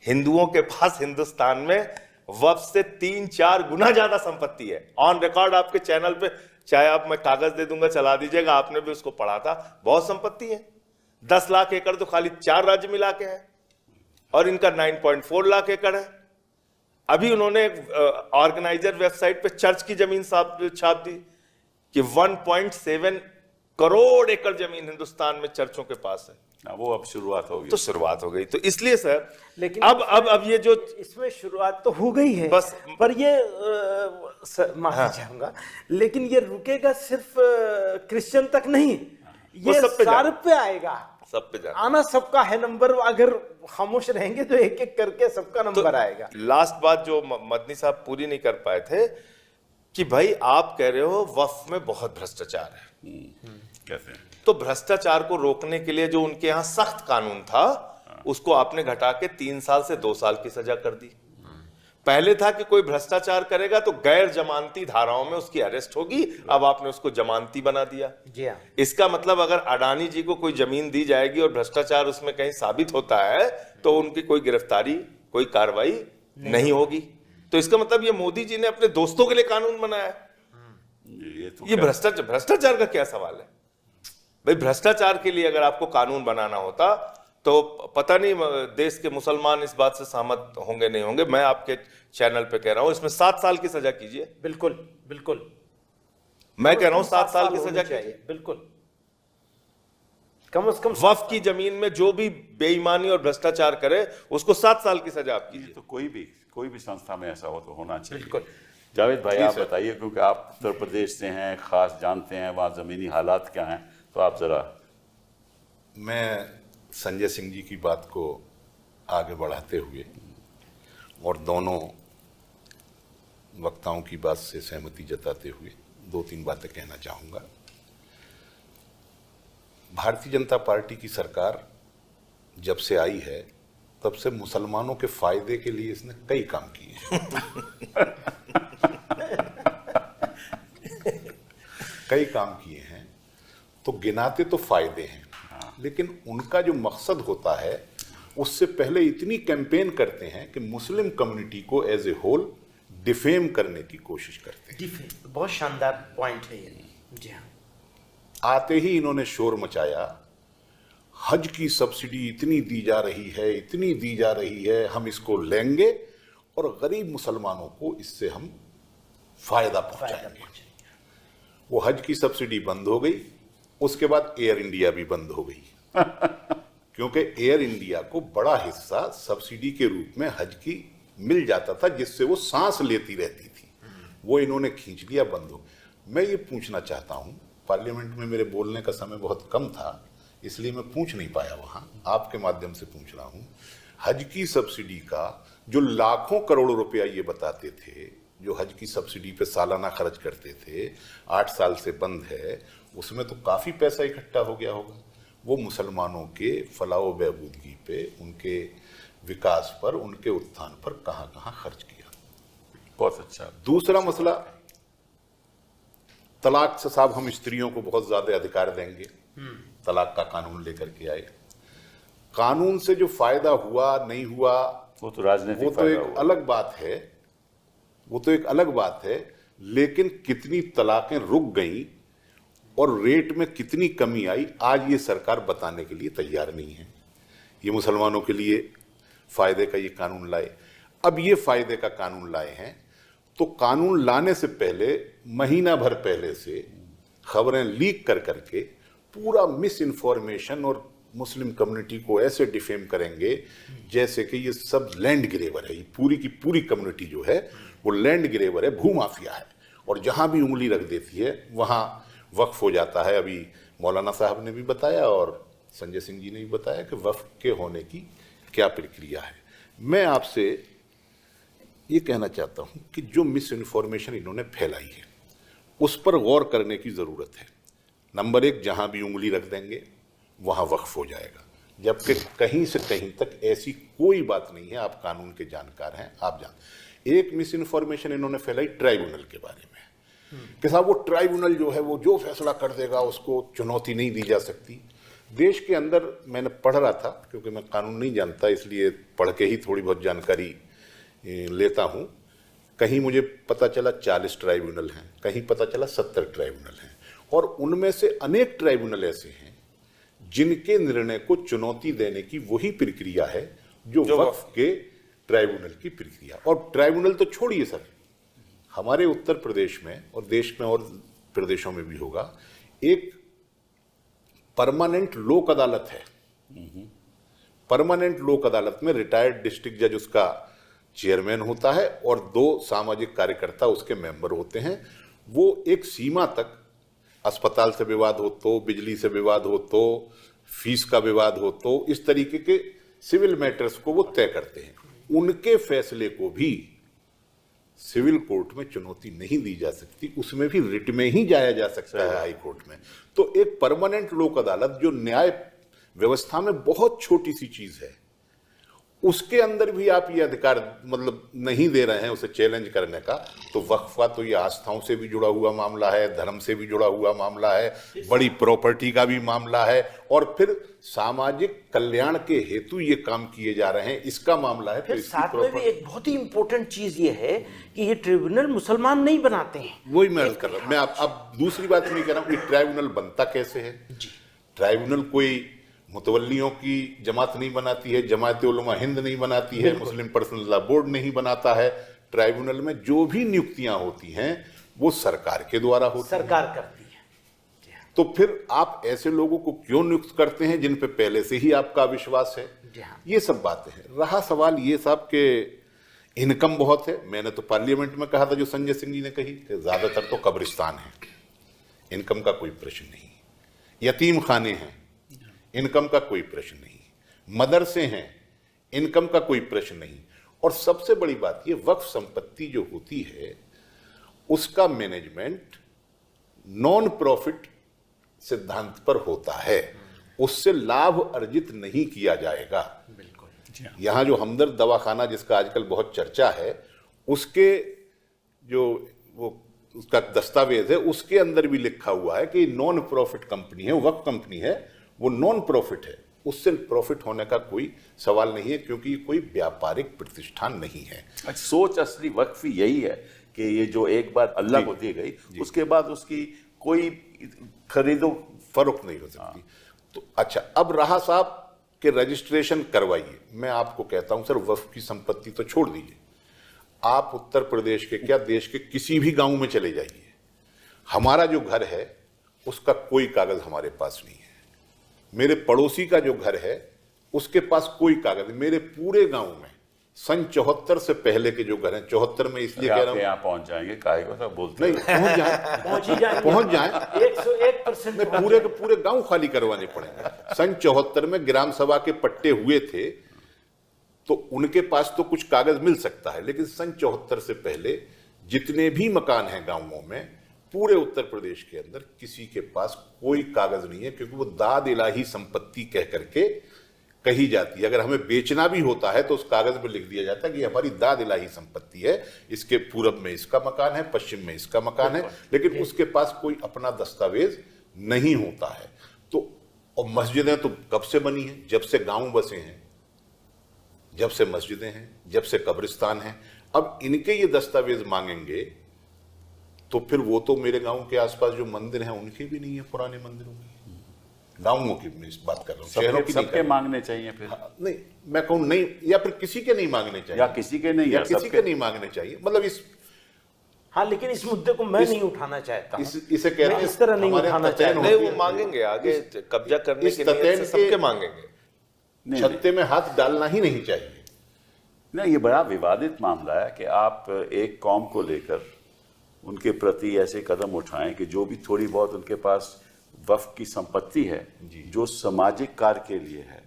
हिंदुओं के पास हिंदुस्तान में वक्फ से 3-4 गुना ज्यादा संपत्ति है। ऑन रिकॉर्ड आपके चैनल पे, चाहे आप, मैं कागज दे दूंगा, चला दीजिएगा, आपने भी उसको पढ़ा था, बहुत संपत्ति है। 10 लाख एकड़ तो खाली 4 राज्य मिला के है, और इनका 9.4 लाख एकड़ है। अभी उन्होंने ऑर्गेनाइजर वेबसाइट पे चर्च की जमीन छाप दी कि 1.7 करोड़ एकड़ जमीन हिंदुस्तान में चर्चों के पास है। वो अब शुरुआत होगी, तो शुरुआत हो गई। तो इसलिए सर, लेकिन अब ये जो इसमें शुरुआत तो हो गई है बस, पर ये माफी चाहूंगा, लेकिन ये रुकेगा सिर्फ क्रिश्चियन तक नहीं, ये सब पे आएगा, सब पे जाना, आना सबका है नंबर। अगर खामोश रहेंगे तो एक एक करके सबका नंबर आएगा। लास्ट बात जो मदनी साहब पूरी नहीं कर पाए थे कि भाई आप कह रहे हो वक्फ में बहुत भ्रष्टाचार है, कहते हैं, तो भ्रष्टाचार को रोकने के लिए जो उनके यहाँ सख्त कानून था उसको आपने घटा के 3 साल से 2 साल की सजा कर दी। पहले था कि कोई भ्रष्टाचार करेगा तो गैर जमानती धाराओं में उसकी अरेस्ट होगी, अब आपने उसको जमानती बना दिया। जी हाँ। इसका मतलब अगर अडानी जी को कोई जमीन दी जाएगी और भ्रष्टाचार उसमें कहीं साबित होता है तो उनकी कोई गिरफ्तारी, कोई कार्रवाई नहीं होगी। तो इसका मतलब ये मोदी जी ने अपने दोस्तों के लिए कानून बनाया है। ये भ्रष्टाचार का क्या सवाल है भाई? भ्रष्टाचार के लिए अगर आपको कानून बनाना होता तो पता नहीं देश के मुसलमान इस बात से सहमत होंगे नहीं होंगे। मैं आपके चैनल पे कह रहा हूं इसमें 7 साल की सजा कीजिए। बिल्कुल बिल्कुल, मैं कह रहा हूं 7 साल की सजा चाहिए, बिल्कुल। कम से कम वक्फ की जमीन में जो भी बेईमानी और भ्रष्टाचार करे उसको 7 साल की सजा आप कीजिए। तो कोई भी संस्था में ऐसा हो तो होना चाहिए। बिल्कुल। जावेद भाई आप बताइए, क्योंकि आप उत्तर प्रदेश से हैं, खास जानते हैं वहाँ ज़मीनी हालात क्या हैं, तो आप ज़रा। मैं संजय सिंह जी की बात को आगे बढ़ाते हुए और दोनों वक्ताओं की बात से सहमति जताते हुए 2-3 बातें कहना चाहूँगा। भारतीय जनता पार्टी की सरकार जब से आई है तब से मुसलमानों के फायदे के लिए इसने कई काम किए हैं। कई काम किए हैं, तो गिनाते तो फायदे हैं, लेकिन उनका जो मकसद होता है उससे पहले इतनी कैंपेन करते हैं कि मुस्लिम कम्युनिटी को एज ए होल डिफेम करने की कोशिश करते हैं। बहुत शानदार पॉइंट है ये। जी हाँ। आते ही इन्होंने शोर मचाया, हज की सब्सिडी इतनी दी जा रही है, इतनी दी जा रही है, हम इसको लेंगे और गरीब मुसलमानों को इससे हम फायदा पहुंचाएंगे। वो हज की सब्सिडी बंद हो गई, उसके बाद एयर इंडिया भी बंद हो गई क्योंकि एयर इंडिया को बड़ा हिस्सा सब्सिडी के रूप में हज की मिल जाता था, जिससे वो सांस लेती रहती थी। वो इन्होंने खींच लिया, बंद हो। मैं ये पूछना चाहता हूँ, पार्लियामेंट में मेरे बोलने का समय बहुत कम था इसलिए मैं पूछ नहीं पाया, वहाँ आपके माध्यम से पूछ रहा हूँ। हज की सब्सिडी का जो लाखों करोड़ रुपया ये बताते थे, जो हज की सब्सिडी पे सालाना खर्च करते थे, 8 साल से बंद है, उसमें तो काफ़ी पैसा इकट्ठा हो गया होगा। वो मुसलमानों के फलाह बहबूदगी पे, उनके विकास पर, उनके उत्थान पर कहाँ कहाँ खर्च किया। बहुत अच्छा। दूसरा मसला, तलाक से साहब हम स्त्रियों को बहुत ज्यादा अधिकार देंगे, तलाक का कानून लेकर के आए। कानून से जो फायदा हुआ नहीं हुआ वो तो राजनीतिक वो तो फायदा एक हुआ। अलग बात है, वो तो एक अलग बात है। लेकिन कितनी तलाकें रुक गई और रेट में कितनी कमी आई, आज ये सरकार बताने के लिए तैयार नहीं है। ये मुसलमानों के लिए फायदे का ये कानून लाए। अब ये फायदे का कानून लाए हैं तो कानून लाने से पहले महीना भर पहले से खबरें लीक कर करके पूरा मिस इन्फॉर्मेशन और मुस्लिम कम्युनिटी को ऐसे डिफेम करेंगे जैसे कि ये सब लैंड ग्रेवर है। ये पूरी की पूरी कम्युनिटी जो है वो लैंड ग्रेवर है, भूमाफिया है, और जहां भी उंगली रख देती है वहां वक्फ हो जाता है। अभी मौलाना साहब ने भी बताया और संजय सिंह जी ने भी बताया कि वक्फ के होने की क्या प्रक्रिया है। मैं आपसे ये कहना चाहता हूं कि जो मिस इन्फॉर्मेशन इन्होंने फैलाई है उस पर गौर करने की जरूरत है। नंबर एक, जहां भी उंगली रख देंगे वहां वक्फ हो जाएगा, जबकि कहीं से कहीं तक ऐसी कोई बात नहीं है। आप कानून के जानकार हैं, आप जान। एक मिस इन्फॉर्मेशन इन्होंने फैलाई ट्राइब्यूनल के बारे में कि साहब वो ट्राइब्यूनल जो है वो जो फैसला कर देगा उसको चुनौती नहीं दी जा सकती। देश के अंदर मैंने पढ़ रहा था, क्योंकि मैं कानून नहीं जानता इसलिए पढ़ के ही थोड़ी बहुत जानकारी लेता हूं। कहीं मुझे पता चला 40 ट्राइब्यूनल हैं, कहीं पता चला 70 ट्राइब्यूनल हैं, और उनमें से अनेक ट्राइब्यूनल ऐसे हैं जिनके निर्णय को चुनौती देने की वही प्रक्रिया है जो वक्फ के ट्राइब्यूनल की प्रक्रिया। और ट्राइब्यूनल तो छोड़िए सर, हमारे उत्तर प्रदेश में और देश में और प्रदेशों में भी होगा, एक परमानेंट लोक अदालत है। परमानेंट लोक अदालत में रिटायर्ड डिस्ट्रिक्ट जज उसका चेयरमैन होता है और 2 सामाजिक कार्यकर्ता उसके मेंबर होते हैं। वो एक सीमा तक, अस्पताल से विवाद हो तो, बिजली से विवाद हो तो, फीस का विवाद हो तो, इस तरीके के सिविल मैटर्स को वो तय करते हैं। उनके फैसले को भी सिविल कोर्ट में चुनौती नहीं दी जा सकती, उसमें भी रिट में ही जाया जा सकता है हाई कोर्ट में। तो एक परमानेंट लोक अदालत जो न्याय व्यवस्था में बहुत छोटी सी चीज है, उसके अंदर भी आप ये अधिकार मतलब नहीं दे रहे हैं उसे चैलेंज करने का। तो वक्फ का तो ये आस्थाओं से भी जुड़ा हुआ मामला है, धर्म से भी जुड़ा हुआ मामला है, बड़ी प्रॉपर्टी का भी मामला है, और फिर सामाजिक कल्याण के हेतु ये काम किए जा रहे हैं, इसका मामला है। फिर साथ में भी एक बहुत ही इंपॉर्टेंट चीज ये है कि ये ट्रिब्यूनल मुसलमान नहीं बनाते हैं। वही मैं अर्ज कर रहा हूं। मैं अब दूसरी बात नहीं कह रहा हूं कि ट्राइब्यूनल बनता कैसे है। ट्राइब्यूनल कोई मुतवल्लियों की जमात नहीं बनाती है, जमात उलमा हिंद नहीं बनाती है, मुस्लिम पर्सनल लॉ बोर्ड नहीं बनाता है। ट्राइब्यूनल में जो भी नियुक्तियां होती हैं वो सरकार के द्वारा होती हैं, सरकार करती है। तो फिर आप ऐसे लोगों को क्यों नियुक्त करते हैं जिन पे पहले से ही आपका विश्वास है। ये सब बातें हैं। रहा सवाल ये साहब के इनकम बहुत है, मैंने तो पार्लियामेंट में कहा था जो संजय सिंह जी ने कही कि ज्यादातर तो कब्रिस्तान है, इनकम का कोई प्रश्न नहीं। यतीम खाने हैं, इनकम का कोई प्रश्न नहीं। मदरसे हैं, इनकम का कोई प्रश्न नहीं। और सबसे बड़ी बात ये वक्फ संपत्ति जो होती है उसका मैनेजमेंट नॉन प्रॉफिट सिद्धांत पर होता है, उससे लाभ अर्जित नहीं किया जाएगा। बिल्कुल। यहां जो हमदर्द दवाखाना जिसका आजकल बहुत चर्चा है, उसके जो वो उसका दस्तावेज है उसके अंदर भी लिखा हुआ है कि नॉन प्रॉफिट कंपनी है, वक्फ कंपनी है, वो नॉन प्रॉफिट है, उससे प्रॉफिट होने का कोई सवाल नहीं है क्योंकि कोई व्यापारिक प्रतिष्ठान नहीं है। सोच असली वक्फ यही है कि ये जो एक बार अल्लाह को दी गई उसके बाद उसकी कोई खरीदो फरोख्त नहीं हो सकती। तो अच्छा, अब रहा साहब के रजिस्ट्रेशन करवाइए। मैं आपको कहता हूं सर, वक्फ की संपत्ति तो छोड़ दीजिए, आप उत्तर प्रदेश के क्या देश के किसी भी गांव में चले जाइए, हमारा जो घर है उसका कोई कागज हमारे पास नहीं है। मेरे पड़ोसी का जो घर है उसके पास कोई कागज, मेरे पूरे गांव में सन 74 से पहले के जो घर हैं, 74 में इसलिए कह रहा हूं, यहाँ पहुंच जाएंगे, काहे को सब बोलते नहीं पहुंच जाए, पहुंच जाए 101% में पूरे के पूरे गांव खाली करवाने पड़ेंगे। सन 74 में ग्राम सभा के पट्टे हुए थे तो उनके पास तो कुछ कागज मिल सकता है, लेकिन सन 74 से पहले जितने भी मकान हैं गांवों में पूरे उत्तर प्रदेश के अंदर किसी के पास कोई कागज नहीं है, क्योंकि वो दाद इलाही संपत्ति कह करके कही जाती है। अगर हमें बेचना भी होता है तो उस कागज में लिख दिया जाता है कि ये हमारी दाद इलाही संपत्ति है, इसके पूरब में इसका मकान है, पश्चिम में इसका मकान है, लेकिन उसके पास कोई अपना दस्तावेज नहीं होता है। तो और मस्जिदें तो कब से बनी हैं? जब से गांव बसे हैं, जब से मस्जिदें हैं, जब से कब्रिस्तान हैं। अब इनके ये दस्तावेज मांगेंगे तो फिर वो तो मेरे गांव के आसपास जो मंदिर हैं उनके भी नहीं है, पुराने मंदिरों में। गांवों की मैं इस बात कर रहा हूँ, शहरों की नहीं कर सबके रहा हूँ। मांगने चाहिए फिर। नहीं, मैं कहूँ नहीं, या फिर किसी के नहीं मांगने चाहिए, या किसी के नहीं, या या किसी सबके। के नहीं मांगने चाहिए। मतलब हाँ, लेकिन इस मुद्दे को मैं नहीं उठाना चाहता हूं। इसे कहते मैं हैं इस तरह नहीं हमारे उठाना ततैन चाहता। नहीं, होती वो है। मांगेंगे आगे कब्जा करने इस के लिए ततैन से के- सबके मांगेंगे। नहीं, छत्ते में हाथ डालना ही नहीं चाहिए। नहीं, ये बड़ा विवादित मामला है कि आप एक कौम को लेकर उनके प्रति ऐसे कदम उठाएं कि जो भी थोड़ी बहुत उनके पास वक्फ की संपत्ति है जो सामाजिक कार्य के लिए है,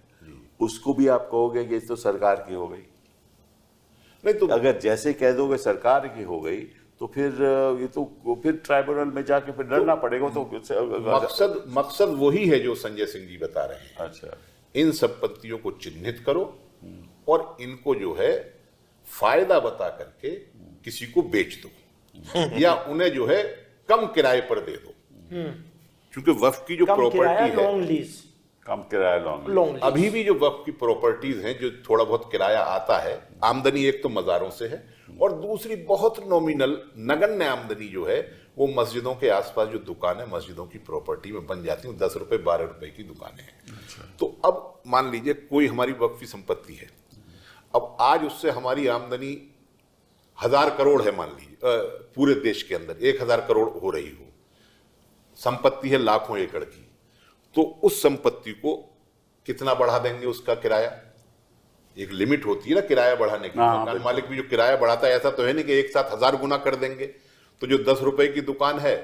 उसको भी आप कहोगे कि ये तो सरकार की हो गई। नहीं तो अगर जैसे कह दोगे सरकार की हो गई तो फिर ये तो फिर ट्राइब्यूनल में जाके फिर लड़ना पड़ेगा। तो मकसद वही है जो संजय सिंह जी बता रहे हैं। अच्छा, इन संपत्तियों को चिन्हित करो और इनको जो है फायदा बता करके किसी को बेच दो या उन्हें जो है कम किराए पर दे दो, क्योंकि वक्फ की जो कम किराया, प्रॉपर्टी है, लॉन्ग लीज, कम किराया लॉन्ग। Long lease. अभी भी जो वक्फ की प्रॉपर्टीज हैं, जो थोड़ा बहुत किराया आता है, आमदनी एक तो मज़ारों से है और दूसरी बहुत नॉमिनल नगण्य आमदनी जो है वो मस्जिदों के आसपास जो दुकानें मस्जिदों की प्रॉपर्टी में बन जाती हैं, 10 रुपए 12 रुपए की दुकानें हैं। तो अब मान लीजिए कोई हमारी वक्फ की संपत्ति है, अब आज उससे हमारी आमदनी 1000 करोड़ है, मान लीजिए पूरे देश के अंदर 1000 करोड़ हो रही हो, संपत्ति है लाखों एकड़ की, तो उस संपत्ति को कितना बढ़ा देंगे? उसका किराया, एक लिमिट होती है ना किराया बढ़ाने की। मकान मालिक भी जो किराया बढ़ाता है, ऐसा तो है नहीं कि एक साथ 1000 गुना कर देंगे। तो जो 10 रुपए की दुकान है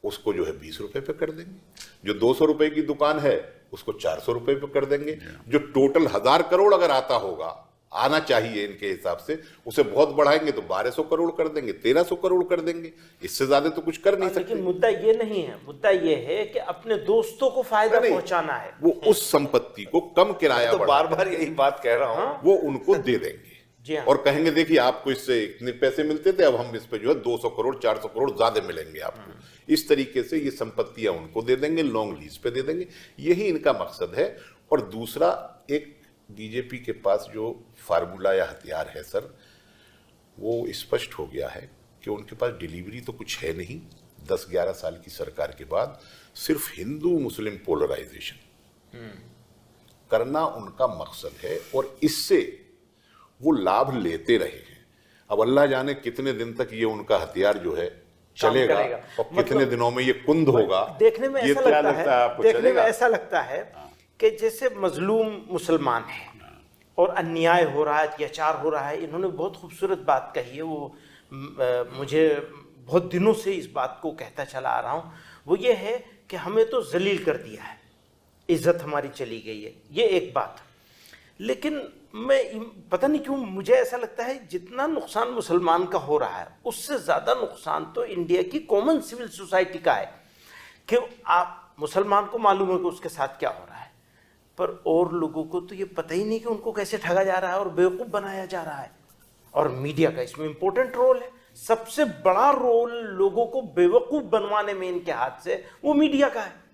उसको जो है 20 रुपए पे कर देंगे, जो 200 रुपए की दुकान है उसको 400 रुपए पे कर देंगे। जो टोटल 1000 करोड़ अगर आता होगा, आना चाहिए इनके हिसाब से, उसे बहुत बढ़ाएंगे तो 1200 करोड़ कर देंगे, 1300 करोड़ कर देंगे, इससे ज्यादा तो कुछ कर नहीं सकते। लेकिन मुद्दा ये नहीं है, मुद्दा ये है कि अपने दोस्तों को फायदा नहीं, पहुंचाना है। वो उस संपत्ति को कम किराया तो बढ़ा बार बार यही बात कह रहा हूँ। वो उनको दे देंगे जी हाँ। और कहेंगे देखिए आपको इससे इतने पैसे मिलते थे, अब हम इस पे जो है 200 करोड़ 400 करोड़ ज्यादा मिलेंगे आपको। इस तरीके से ये संपत्तियां उनको दे देंगे, लॉन्ग लीज पे दे देंगे। यही इनका मकसद है। और दूसरा, एक बीजेपी के पास जो फार्मूला या हथियार है सर, वो स्पष्ट हो गया है कि उनके पास डिलीवरी तो कुछ है नहीं। 10-11 साल की सरकार के बाद सिर्फ हिंदू मुस्लिम पोलराइजेशन करना उनका मकसद है और इससे वो लाभ लेते रहे हैं। अब अल्लाह जाने कितने दिन तक ये उनका हथियार जो है चलेगा करेगा। और कितने दिनों में ये कुंद होगा। देखने में ये ऐसा क्या लगता लगता है है, आपको, देखने में चलेगा? ऐसा लगता है कि जैसे मजलूम मुसलमान है और अन्याय हो रहा है, अत्याचार हो रहा है। इन्होंने बहुत खूबसूरत बात कही है, वो मुझे बहुत दिनों से इस बात को कहता चला आ रहा हूँ। वो ये है कि हमें तो जलील कर दिया है, इज्जत हमारी चली गई है, ये एक बात। लेकिन मैं पता नहीं क्यों मुझे ऐसा लगता है जितना नुकसान मुसलमान का हो रहा है उससे ज़्यादा नुकसान तो इंडिया की कॉमन सिविल सोसाइटी का है। कि आप मुसलमान को मालूम है कि उसके साथ क्या हो रहा है, पर और लोगों को तो ये पता ही नहीं कि उनको कैसे ठगा जा रहा है और बेवकूफ़ बनाया जा रहा है। और मीडिया का इसमें इंपॉर्टेंट रोल है। सबसे बड़ा रोल लोगों को बेवकूफ़ बनवाने में इनके हाथ से वो मीडिया का है।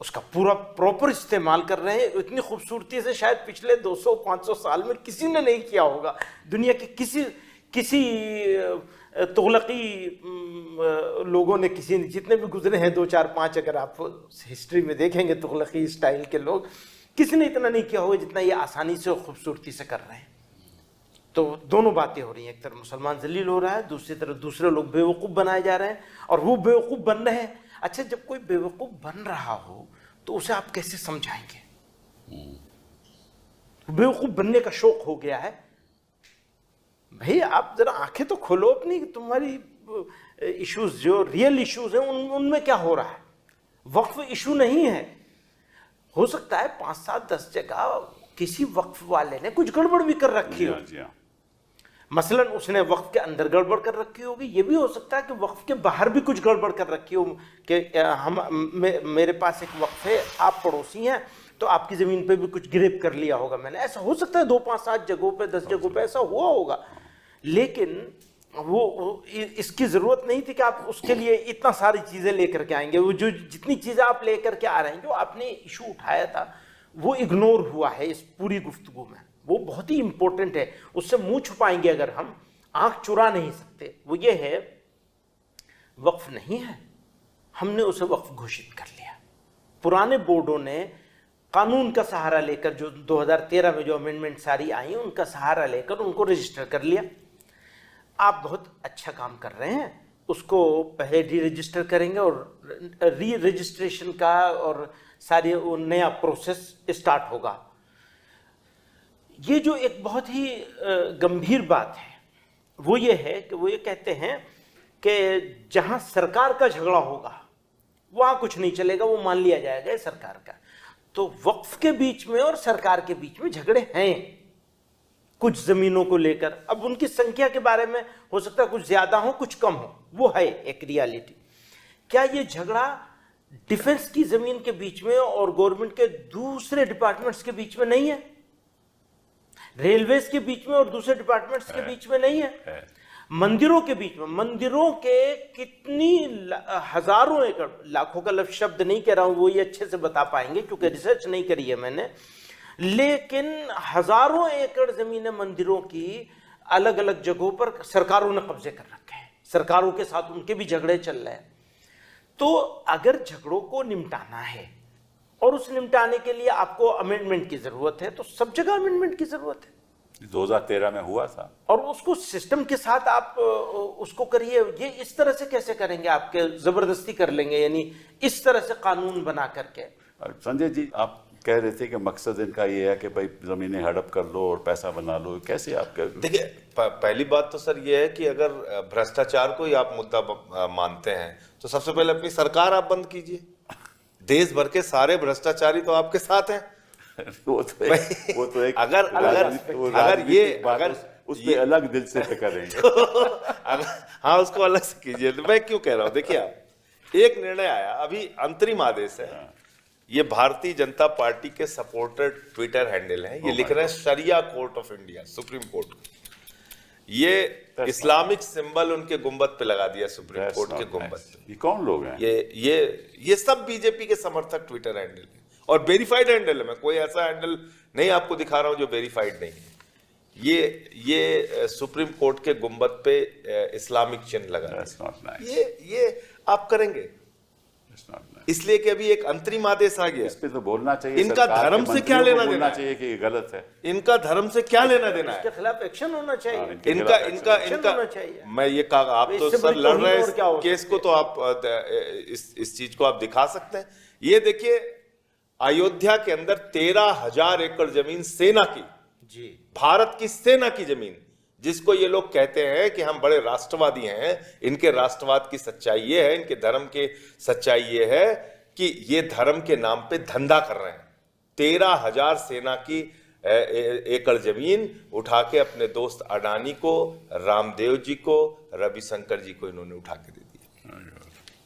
उसका पूरा प्रॉपर इस्तेमाल कर रहे हैं। इतनी खूबसूरती से शायद पिछले 200-500 साल में किसी ने नहीं किया होगा। दुनिया के किसी तुगलकी लोगों ने, किसी ने, जितने भी गुजरे हैं 2, 4, 5, अगर आप हिस्ट्री में देखेंगे तुगलकी स्टाइल के लोग, किसी ने इतना नहीं किया होगा जितना ये आसानी से और खूबसूरती से कर रहे हैं। तो दोनों बातें हो रही हैं, एक तरफ मुसलमान जलील हो रहा है, दूसरी तरफ दूसरे लोग बेवकूफ़ बनाए जा रहे हैं और वो बेवकूफ़ बन रहे हैं। अच्छा, जब कोई बेवकूफ़ बन रहा हो तो उसे आप कैसे समझाएंगे? बेवकूफ़ बनने का शौक हो गया है। भाई आप जरा आंखें तो खोलो अपनी, तुम्हारी इश्यूज जो रियल इश्यूज हैं उनमें क्या हो रहा है। वक्फ इशू नहीं है। हो सकता है 5, 7, 10 जगह किसी वक्फ वाले ने कुछ गड़बड़ भी कर रखी हो, मसलन उसने वक्फ के अंदर गड़बड़ कर रखी होगी, ये भी हो सकता है कि वक्फ के बाहर भी कुछ गड़बड़ कर रखी हो कि मेरे पास एक वक्फ है, आप पड़ोसी हैं, तो आपकी ज़मीन पे भी कुछ गिरफ्त कर लिया होगा मैंने। ऐसा हो सकता है 2, 5, 7 जगहों पे, 10 जगहों पे ऐसा हुआ होगा। लेकिन वो इसकी ज़रूरत नहीं थी कि आप उसके लिए इतना सारी चीज़ें लेकर के आएंगे। वो जो जितनी चीज़ें आप लेकर के आ रहे हैं, जो आपने इशू उठाया था वो इग्नोर हुआ है इस पूरी गुफ्तगू में। वो बहुत ही इंपॉर्टेंट है, उससे मुंह छुपाएंगे अगर हम, आंख चुरा नहीं सकते। वो ये है, वक्फ नहीं है, हमने उसे वक्फ घोषित कर लिया। पुराने बोर्डों ने कानून का सहारा लेकर, जो 2013 में जो अमेंडमेंट सारी आई उनका सहारा लेकर उनको रजिस्टर कर लिया। आप बहुत अच्छा काम कर रहे हैं, उसको पहले री रजिस्टर करेंगे और री रजिस्ट्रेशन का और सारी नया प्रोसेस स्टार्ट होगा। ये जो एक बहुत ही गंभीर बात है वो ये है कि वो ये कहते हैं कि जहां सरकार का झगड़ा होगा वहां कुछ नहीं चलेगा, वो मान लिया जाएगा ये सरकार का। तो वक्फ के बीच में और सरकार के बीच में झगड़े हैं कुछ जमीनों को लेकर। अब उनकी संख्या के बारे में हो सकता है कुछ ज्यादा हो कुछ कम हो, वो है एक रियलिटी। क्या ये झगड़ा डिफेंस की जमीन के बीच में और गवर्नमेंट के दूसरे डिपार्टमेंट्स के बीच में नहीं है? रेलवेज के बीच में और दूसरे डिपार्टमेंट्स के बीच में नहीं है? मंदिरों के बीच में, मंदिरों के कितनी हजारों एकड़, लाखों का लफ्ज शब्द नहीं कह रहा हूं, वो ये अच्छे से बता पाएंगे क्योंकि रिसर्च नहीं करी है मैंने, लेकिन हजारों एकड़ जमीनें मंदिरों की अलग अलग जगहों पर सरकारों ने कब्जे कर रखे हैं। सरकारों के साथ उनके भी झगड़े चल रहे हैं। तो अगर झगड़ों को निपटाना है और उस निपटाने के लिए आपको अमेंडमेंट की जरूरत है, तो सब जगह अमेंडमेंट की जरूरत है। 2013 में हुआ था, और उसको सिस्टम के साथ आप उसको करिए। ये इस तरह से कैसे करेंगे? आपके जबरदस्ती कर लेंगे, यानी इस तरह से कानून बना करके। संजय जी आप कह रहे थे कि मकसद इनका ये है कि भाई जमीनें हड़प कर लो और पैसा बना लो, कैसे आप देखिए, पहली बात तो सर ये है कि अगर भ्रष्टाचार को ही आप मुद्दा मानते हैं तो सबसे पहले अपनी सरकार आप बंद कीजिए। देश भर के सारे भ्रष्टाचारी तो आपके साथ हैं। वो तो एक अगर उस पे अलग दिल से करेंगे। हाँ, उसको अलग से कीजिए। तो मैं क्यों कह रहा हूं, देखिए आप, एक निर्णय आया, अभी अंतरिम आदेश है। ये भारतीय जनता पार्टी के सपोर्टर ट्विटर हैंडल है, ये लिख रहे हैं sharia court of India, supreme court. ये इस्लामिक सिंबल उनके गुंबद पे लगा दिया, सुप्रीम कोर्ट के गुंबद पे। ये कौन लोग हैं? ये सब बीजेपी के समर्थक ट्विटर हैंडल है और वेरीफाइड हैंडल है। मैं कोई ऐसा हैंडल नहीं आपको दिखा रहा हूं जो वेरीफाइड नहीं है। ये सुप्रीम कोर्ट के गुंबद पे इस्लामिक चिन्ह लगा है। ये आप करेंगे इसलिए कि अभी एक अंतरिम आदेश आ गया। इस पे तो बोलना चाहिए। इनका धर्म से क्या लेना देना चाहिए कि ये गलत है। इनका धर्म से क्या लेना देना है? इसके खिलाफ एक्शन होना चाहिए। इनका मैं ये कहा, आप तो सर लड़ रहे हैं केस को, तो आप इस चीज को आप दिखा सकते हैं। ये देखिए, अयोध्या के अंदर 13,000 एकड़ जमीन सेना की, जी, भारत की सेना की जमीन, जिसको ये लोग कहते हैं कि हम बड़े राष्ट्रवादी हैं। इनके राष्ट्रवाद की सच्चाई ये है, इनके धर्म के सच्चाई ये है कि ये धर्म के नाम पे धंधा कर रहे हैं। 13,000 सेना की एकड़ जमीन उठा के अपने दोस्त अडानी को, रामदेव जी को, रविशंकर जी को इन्होंने उठा के दे दिया।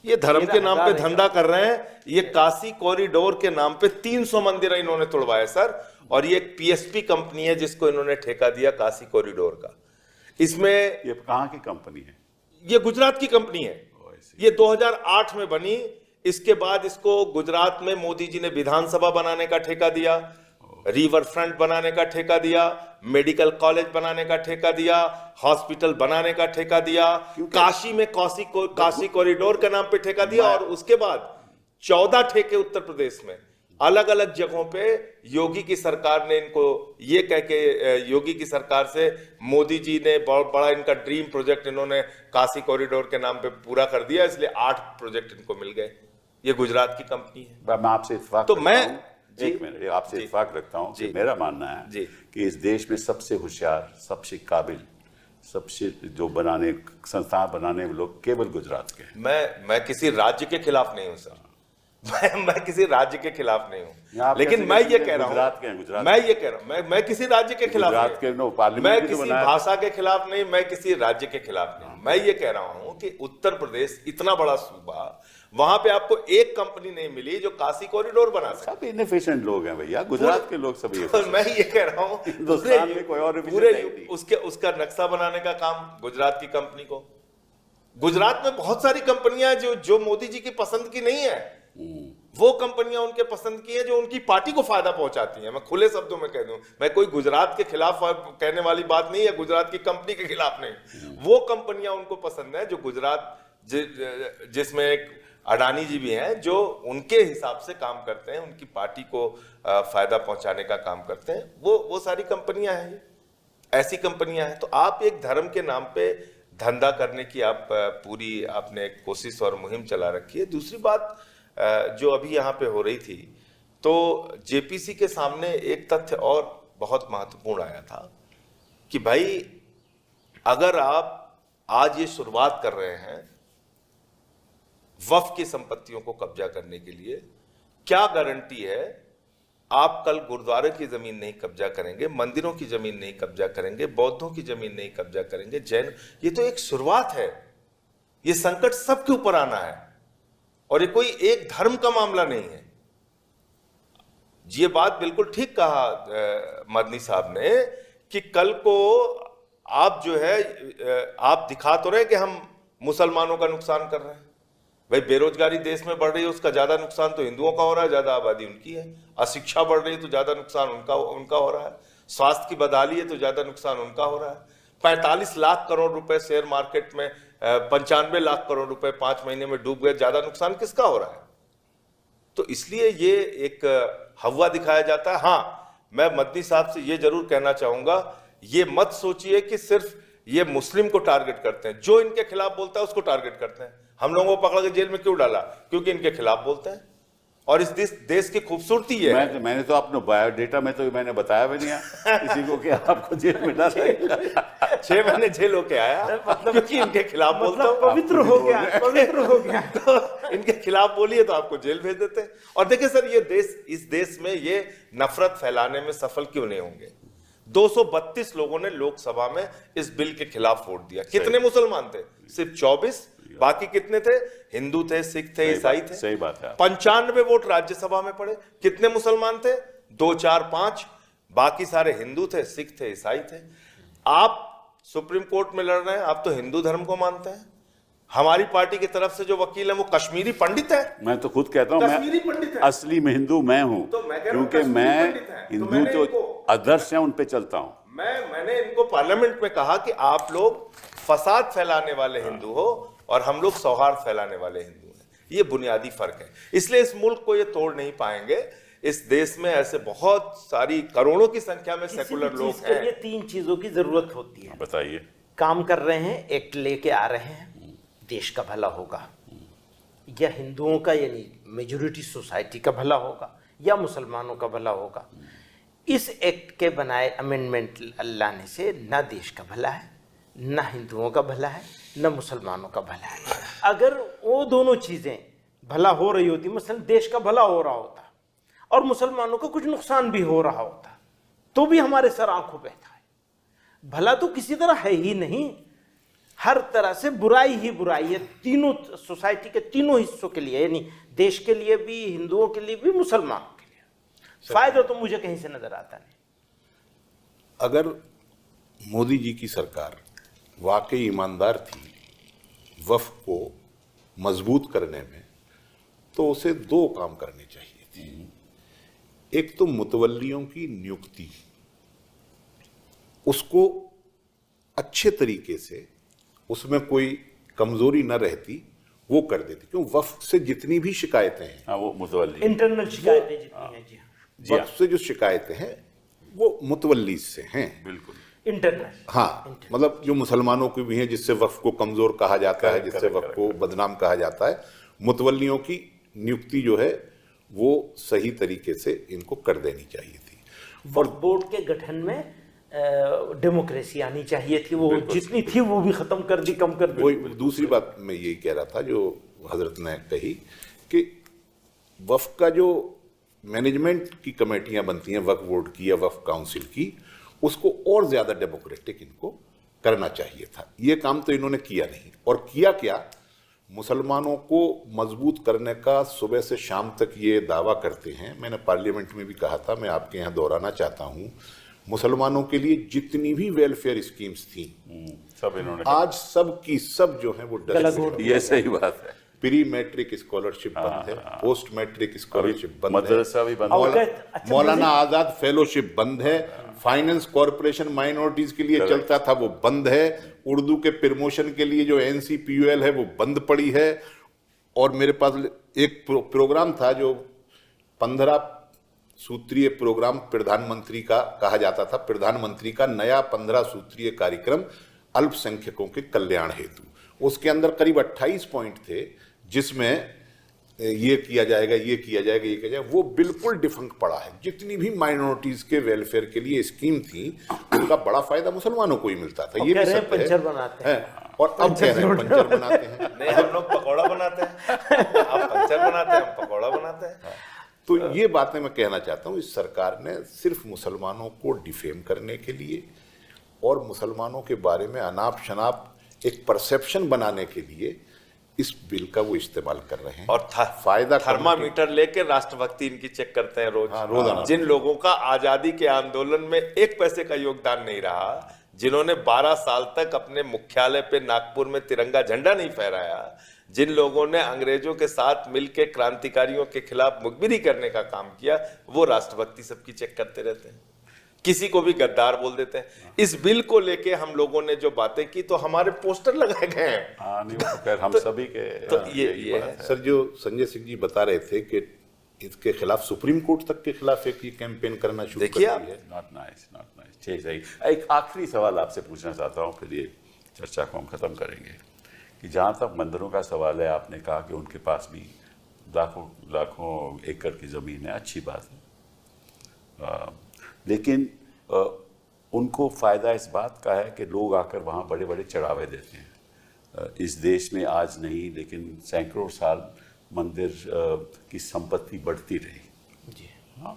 ये धर्म के नाम पे धंधा कर रहे हैं। ये काशी कॉरिडोर के नाम पे 300 मंदिर इन्होंने तोड़वाए सर। और ये एक पीएसपी कंपनी है जिसको इन्होंने ठेका दिया काशी कॉरिडोर का। इसमें ये कहां की कंपनी है? ये गुजरात की कंपनी है। ये 2008 में बनी। इसके बाद इसको गुजरात में मोदी जी ने विधानसभा बनाने का ठेका दिया, रिवर फ्रंट बनाने का ठेका दिया, मेडिकल कॉलेज बनाने का ठेका दिया, हॉस्पिटल बनाने का ठेका दिया, काशी में काशी कॉरिडोर के नाम पे ठेका दिया। और उसके बाद 14 ठेके उत्तर प्रदेश में अलग अलग जगहों पे योगी की सरकार ने इनको ये कह के, योगी की सरकार से मोदी जी ने बड़ा इनका ड्रीम प्रोजेक्ट इन्होंने काशी कॉरिडोर के नाम पे पूरा कर दिया, इसलिए 8 प्रोजेक्ट इनको मिल गए। ये गुजरात की कंपनी है। मैं आपसे इत्तेफाक तो मैं एक मिनट आपसे इत्तेफाक रखता हूं कि मेरा मानना है कि इस देश में सबसे होशियार, सबसे काबिल, सबसे जो संस्थान बनाने में लोग केवल गुजरात के हैं। मैं किसी राज्य के खिलाफ नहीं हूं सर। मैं किसी राज्य के खिलाफ नहीं आप हूं, लेकिन कैसे मैं ये कह कह रहा गुजरात के हैं, हूं, गुजरात मैं ये कह रहा हूं, मैं किसी राज्य के खिलाफ गुजरात नहीं, के नो पार्लियामेंट मैं भी तो किसी बनाया। भाषा के खिलाफ नहीं, मैं किसी राज्य के खिलाफ नहीं। मैं ये कह रहा हूं कि उत्तर प्रदेश इतना बड़ा सूबा, वहां पे आपको एक कंपनी नहीं मिली जो काशी कॉरिडोर बना सके। सब इनएफिशिएंट लोग हैं भैया, गुजरात के लोग सभी तो मैं ये कह रहा हूं हिंदुस्तान में कोई और efficient पूरे नहीं थी। उसका नक्शा बनाने का काम गुजरात की कंपनी को। गुजरात में बहुत सारी कंपनियां जो मोदी जी की पसंद की नहीं है, वो कंपनियां उनके पसंद की है जो उनकी पार्टी को फायदा पहुंचाती हैं। मैं खुले शब्दों में कह दूं, मैं कोई गुजरात के खिलाफ कहने वाली बात नहीं है, गुजरात की कंपनी के खिलाफ नहीं। वो कंपनियां उनको पसंद है जो गुजरात जिसमें एक अडानी जी भी हैं जो उनके हिसाब से काम करते हैं, उनकी पार्टी को फायदा पहुंचाने का काम करते हैं। वो सारी कंपनियां हैं, ऐसी कंपनियां हैं। तो आप एक धर्म के नाम पे धंधा करने की पूरी आपने कोशिश और मुहिम चला रखी है। दूसरी बात जो अभी यहाँ पे हो रही थी, तो जेपीसी के सामने एक तथ्य और बहुत महत्वपूर्ण आया था कि भाई अगर आप आज ये शुरुआत कर रहे हैं वक्फ की संपत्तियों को कब्जा करने के लिए, क्या गारंटी है आप कल गुरुद्वारे की जमीन नहीं कब्जा करेंगे, मंदिरों की जमीन नहीं कब्जा करेंगे, बौद्धों की जमीन नहीं कब्जा करेंगे, जैन। ये तो एक शुरुआत है, ये संकट सबके ऊपर आना है और ये कोई एक धर्म का मामला नहीं है। ये बात बिल्कुल ठीक कहा मदनी साहब ने कि कल को आप जो है आप दिखा तो रहे कि हम मुसलमानों का नुकसान कर रहे हैं। भाई बेरोजगारी देश में बढ़ रही है, उसका ज्यादा नुकसान तो हिंदुओं का हो रहा है, ज्यादा आबादी उनकी है। अशिक्षा बढ़ रही है तो ज्यादा नुकसान उनका हो रहा है। स्वास्थ्य की बदहाली है तो ज्यादा नुकसान उनका हो रहा है। 45 लाख करोड़ रुपए शेयर मार्केट में, 95 लाख करोड़ रुपए 5 महीने में डूब गए, ज्यादा नुकसान किसका हो रहा है? तो इसलिए ये एक हवा दिखाया जाता है। हाँ, मैं मदनी साहब से ये जरूर कहना चाहूंगा, ये मत सोचिए कि सिर्फ ये मुस्लिम को टारगेट करते हैं, जो इनके खिलाफ बोलता है उसको टारगेट करते हैं। हम लोगों को पकड़ के जेल में क्यों डाला? क्योंकि इनके खिलाफ बोलते हैं। और इस देश की खूबसूरती है। मैंने तो अपने बायोडेटा में तो मैंने बताया भी नहीं किसी को कि आपको जेल में डाला। 6 महीने जेल होके आया, मतलब क्योंकि इनके खिलाफ बोलता हूं। पवित्र हो गया तो इनके खिलाफ बोलिए तो आपको जेल भेज देते हैं। और देखिए सर, इस देश में ये नफरत फैलाने में सफल क्यों नहीं होंगे? 232 लोगों ने लोकसभा में इस बिल के खिलाफ वोट दिया। कितने मुसलमान थे? सिर्फ 24। बाकी कितने थे? हिंदू थे, सिख थे, ईसाई थे। सही बात है। 95 वोट राज्यसभा में पड़े। कितने मुसलमान थे? 2, 4, 5। बाकी सारे हिंदू थे, सिख थे, ईसाई थे। आप सुप्रीम कोर्ट में लड़ रहे हैं, आप तो हिंदू धर्म को मानते हैं। हमारी पार्टी की तरफ से जो वकील है वो कश्मीरी पंडित है। मैं तो खुद कहता हूं, कश्मीरी पंडित है। असली में हिंदू मैं हूं, तो मैं कह रहा हूं क्योंकि कश्मीरी मैं पंडित हैं। तो हिंदू मैंने तो इनको- आदर्श है, उन पे चलता हूं। मैंने इनको पार्लियामेंट में कहा कि आप लोग फसाद फैलाने वाले हिंदू हो और हम लोग सौहार्द फैलाने वाले हिंदू हैं। ये बुनियादी फर्क है। इसलिए इस मुल्क को ये तोड़ नहीं पाएंगे। इस देश में ऐसे बहुत सारी करोड़ों की संख्या में सेकुलर लोग हैं। ये 3 चीजों की जरूरत होती है। बताइए। काम कर रहे हैं, एक्ट लेके आ रहे हैं, देश का भला होगा, या हिंदुओं का यानी मेजॉरिटी सोसाइटी का भला होगा, या मुसलमानों का भला होगा। इस एक्ट के बनाए अमेंडमेंट लाने से ना देश का भला है, ना हिंदुओं का भला है, ना मुसलमानों का भला है। अगर वो दोनों चीजें भला हो रही होती, मसलन देश का भला हो रहा होता और मुसलमानों को कुछ नुकसान भी हो रहा होता, तो भी हमारे सर आंखों पे था। भला तो किसी तरह है ही नहीं, हर तरह से बुराई ही बुराई है, तीनों सोसाइटी के तीनों हिस्सों के लिए, यानी देश के लिए भी, हिंदुओं के लिए भी, मुसलमानों के लिए। फायदा तो मुझे कहीं से नजर आता नहीं। अगर मोदी जी की सरकार वाकई ईमानदार थी वक्फ को मजबूत करने में, तो उसे 2 काम करने चाहिए थे। एक तो मुतवल्लियों की नियुक्ति, उसको अच्छे तरीके से, उसमें कोई कमजोरी न रहती, वो कर देती। क्यों? वक्फ से जितनी भी शिकायतें हैं, हाँ, वो मुतवल्ली इंटरनल शिकायतें जितनी हैं, जी हाँ, वक्फ से जो शिकायतें हैं वो मुतवल्ली से हैं। बिल्कुल। इंटरनल। हाँ, मतलब जो मुसलमानों की भी हैं, जिससे वक्फ को कमजोर कहा जाता है, जिससे वक्फ को बदनाम कहा जाता है, मुतवल्लियों की नियुक्ति जो है वो सही तरीके से इनको कर देनी चाहिए थी। और बोर्ड के गठन में डेमोक्रेसी आनी चाहिए थी, वो जितनी थी वो भी खत्म कर दी, कम कर दी। वही दूसरी बात मैं यही कह रहा था जो हजरत ने कही कि वक्फ का जो मैनेजमेंट की कमेटियां बनती हैं वक्फ बोर्ड की या वक्फ काउंसिल की, उसको और ज्यादा डेमोक्रेटिक इनको करना चाहिए था। ये काम तो इन्होंने किया नहीं। और किया क्या, मुसलमानों को मजबूत करने का सुबह से शाम तक ये दावा करते हैं। मैंने पार्लियामेंट में भी कहा था, मैं आपके यहाँ दोहराना चाहता हूँ, मुसलमानों के लिए जितनी भी वेलफेयर स्कीम्स थी सब इन्होंने आज सब की सब जो है वो डस्ट। ये सही बात है। प्री मैट्रिक स्कॉलरशिप बंद है, पोस्ट मैट्रिक स्कॉलरशिप बंद है, मदरसा भी बंद है। मौलाना आजाद फेलोशिप बंद है, फाइनेंस कॉरपोरेशन माइनॉरिटीज के लिए चलता था वो बंद है, उर्दू के प्रमोशन के लिए जो NCPUL है वो बंद पड़ी है। और मेरे पास एक प्रोग्राम था जो 15 सूत्रीय प्रोग्राम प्रधानमंत्री का कहा जाता था, प्रधानमंत्री का नया 15 सूत्रीय कार्यक्रम अल्पसंख्यकों के कल्याण हेतु। उसके अंदर करीब 28 पॉइंट थे जिसमें ये किया जाएगा, ये किया जाएगा, ये किया जाएगा। वो बिल्कुल डिफंक्ट पड़ा है। जितनी भी माइनॉरिटीज के वेलफेयर के लिए स्कीम थी उनका बड़ा फायदा मुसलमानों को ही मिलता था। ये भी सत्य पंचर बनाते है। और अब कह रहे हैं पंचर बनाते हैं। नहीं, हम लोग पकौड़ा बनाते हैं, आप पंचर बनाते हैं, हम पकौड़ा बनाते हैं। तो ये बातें मैं कहना चाहता हूँ, इस सरकार ने सिर्फ मुसलमानों को डिफेम करने के लिए और मुसलमानों के बारे में अनाप शनाप एक परसेप्शन बनाने के लिए इस बिल का वो इस्तेमाल कर रहे हैं। और फायदा थर्मामीटर लेके राष्ट्रभक्ति इनकी चेक करते हैं रोज। रोजाना। जिन लोगों का आजादी के आंदोलन में 1 पैसे का योगदान नहीं रहा, जिन्होंने 12 साल तक अपने मुख्यालय पे नागपुर में तिरंगा झंडा नहीं फहराया, जिन लोगों ने अंग्रेजों के साथ मिलकर क्रांतिकारियों के खिलाफ मुखबिरी करने का काम किया, वो राष्ट्रभक्ति सबकी चेक करते रहते हैं। किसी को भी गद्दार बोल देते हैं। इस बिल को लेके हम लोगों ने जो बातें की तो हमारे पोस्टर लगाए गए हैं। हाँ, नहीं, वो खैर हम सभी के तो ये है। सर, जो संजय सिंह जी बता रहे थे कि इसके खिलाफ सुप्रीम कोर्ट तक के खिलाफ एक ये कैंपेन करना शुरू कर दिया है। Not nice, not nice. ठीक, सही। एक आखिरी सवाल आपसे पूछना चाहता हूँ, फिर ये चर्चा को हम खत्म करेंगे। कि जहाँ तक मंदिरों का सवाल है, आपने कहा कि उनके पास भी लाखों एकड़ की जमीन है, अच्छी बात है। लेकिन उनको फायदा इस बात का है कि लोग आकर वहाँ बड़े बड़े चढ़ावे देते हैं। इस देश में आज नहीं लेकिन सैकड़ों साल मंदिर की संपत्ति बढ़ती रही जी। हाँ,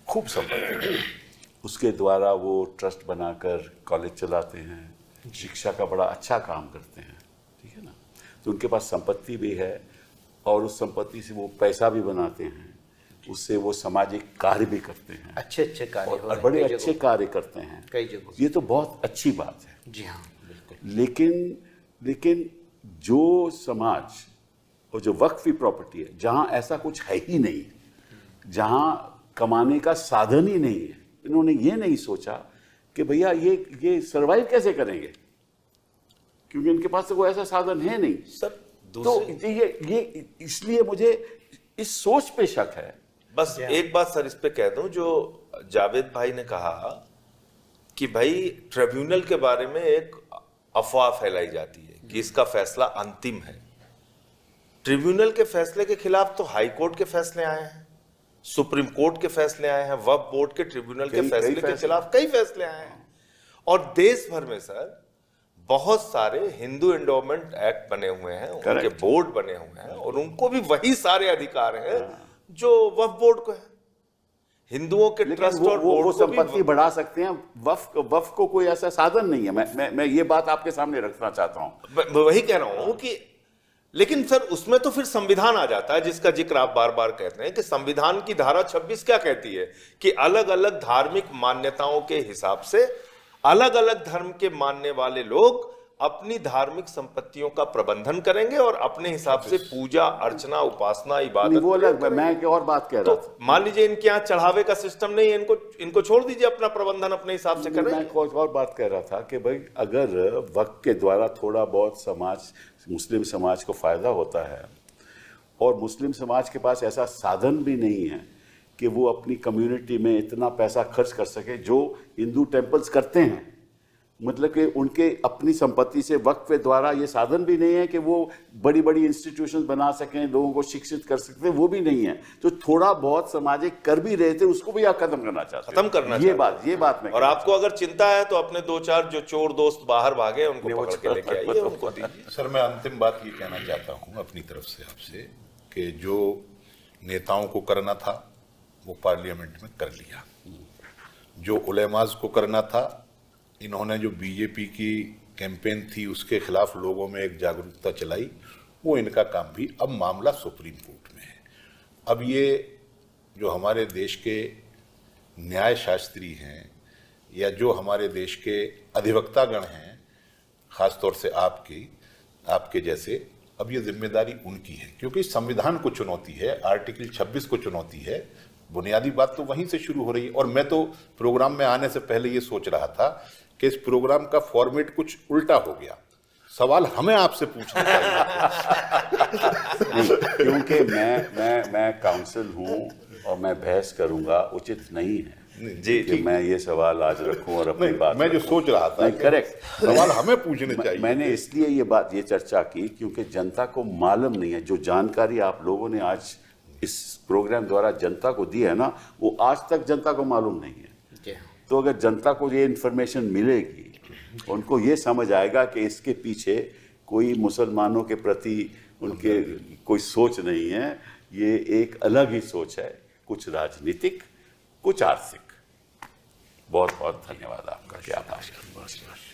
खूब संपत्ति। उसके द्वारा वो ट्रस्ट बनाकर कॉलेज चलाते हैं, शिक्षा का बड़ा अच्छा काम करते हैं, ठीक है ना। तो उनके पास संपत्ति भी है और उस संपत्ति से वो पैसा भी बनाते हैं, उससे वो सामाजिक कार्य भी करते हैं, अच्छे कार्य और बड़े अच्छे कार्य करते हैं कई जगहों। ये तो बहुत अच्छी बात है जी हाँ, बिल्कुल। लेकिन जो समाज और जो वक्फी प्रॉपर्टी है, जहाँ ऐसा कुछ है ही नहीं, जहाँ कमाने का साधन ही नहीं है, इन्होंने ये नहीं सोचा कि भैया ये सर्वाइव कैसे करेंगे, क्योंकि इनके पास तो कोई ऐसा साधन है नहीं सर। तो ये इसलिए मुझे इस सोच पे शक है। बस एक बात सर इस पे कह दूं, जो जावेद भाई ने कहा कि भाई ट्रिब्यूनल के बारे में एक अफवाह फैलाई जाती है कि इसका फैसला अंतिम है। ट्रिब्यूनल के फैसले के खिलाफ तो हाई कोर्ट के फैसले आए हैं, सुप्रीम कोर्ट के फैसले आए हैं, वक्फ बोर्ड के ट्रिब्यूनल के फैसले के खिलाफ कई फैसले आए हैं। और देश भर में सर बहुत सारे हिंदू एंडोमेंट एक्ट बने हुए हैं, उनके बोर्ड बने हुए हैं, और उनको भी वही सारे अधिकार हैं जो वक्फ बोर्ड को है। हिंदुओं के ट्रस्ट और बोर्ड वो को संपत्ति बढ़ा सकते हैं। वक्फ को कोई ऐसा साधन नहीं है। मैं ये बात आपके सामने रखना चाहता हूं। वही कह रहा हूं कि लेकिन सर उसमें तो फिर संविधान आ जाता है, जिसका जिक्र आप बार बार कहते हैं कि संविधान की धारा 26 क्या कहती है कि अलग अलग धार्मिक मान्यताओं के हिसाब से अलग अलग धर्म के मानने वाले लोग अपनी धार्मिक संपत्तियों का प्रबंधन करेंगे और अपने हिसाब से पूजा अर्चना उपासना इबादत वो अलग। मैं एक और बात कह रहा था। तो मान लीजिए इनके यहाँ चढ़ावे का सिस्टम नहीं है, इनको छोड़ दीजिए अपना प्रबंधन अपने हिसाब से करें। मैं एक और बात कह रहा था कि भाई अगर वक्फ के द्वारा थोड़ा बहुत मुस्लिम समाज को फायदा होता है और मुस्लिम समाज के पास ऐसा साधन भी नहीं है कि वो अपनी कम्युनिटी में इतना पैसा खर्च कर सके जो हिंदू टेम्पल्स करते हैं, मतलब कि उनके अपनी संपत्ति से वक्फ के द्वारा ये साधन भी नहीं है कि वो बड़ी बड़ी इंस्टीट्यूशंस बना सकें, लोगों को शिक्षित कर सकते, वो भी नहीं है। तो थोड़ा बहुत सामाजिक कर भी रहे थे, उसको भी आप खत्म करना चाहते हैं। खत्म करना ये बात मैं और आपको अगर चिंता है तो अपने 2-4 जो चोर दोस्त बाहर भागे उनको पकड़ के लेके आइए, उनको दीजिए। सर, मैं अंतिम बात ये कहना चाहता हूँ अपनी तरफ से आपसे कि जो नेताओं को करना था वो पार्लियामेंट में कर लिया, जो उलेमाज को करना था, इन्होंने जो बीजेपी की कैंपेन थी उसके खिलाफ लोगों में एक जागरूकता चलाई, वो इनका काम भी। अब मामला सुप्रीम कोर्ट में है। अब ये जो हमारे देश के न्याय शास्त्री हैं या जो हमारे देश के अधिवक्तागण हैं, खासतौर से आपके जैसे, अब ये जिम्मेदारी उनकी है, क्योंकि संविधान को चुनौती है, आर्टिकल 26 को चुनौती है। बुनियादी बात तो वहीं से शुरू हो रही है। और मैं तो प्रोग्राम में आने से पहले ये सोच रहा था कि इस प्रोग्राम का फॉर्मेट कुछ उल्टा हो गया, सवाल हमें आपसे पूछना चाहिए। क्योंकि मैं काउंसिल हूँ और मैं बहस करूंगा, उचित नहीं है जी कि मैं ये सवाल आज रखूं और अपनी बात मैं जो सोच रहा था, करेक्ट सवाल हमें पूछने चाहिए। मैंने इसलिए ये चर्चा की क्योंकि जनता को मालूम नहीं है। जो जानकारी आप लोगों ने आज इस प्रोग्राम द्वारा जनता को दी है ना, वो आज तक जनता को मालूम नहीं है। तो अगर जनता को ये इन्फॉर्मेशन मिलेगी, उनको ये समझ आएगा कि इसके पीछे कोई मुसलमानों के प्रति उनके कोई सोच नहीं है, ये एक अलग ही सोच है, कुछ राजनीतिक, कुछ आर्थिक। बहुत बहुत धन्यवाद आपका। क्या बात है।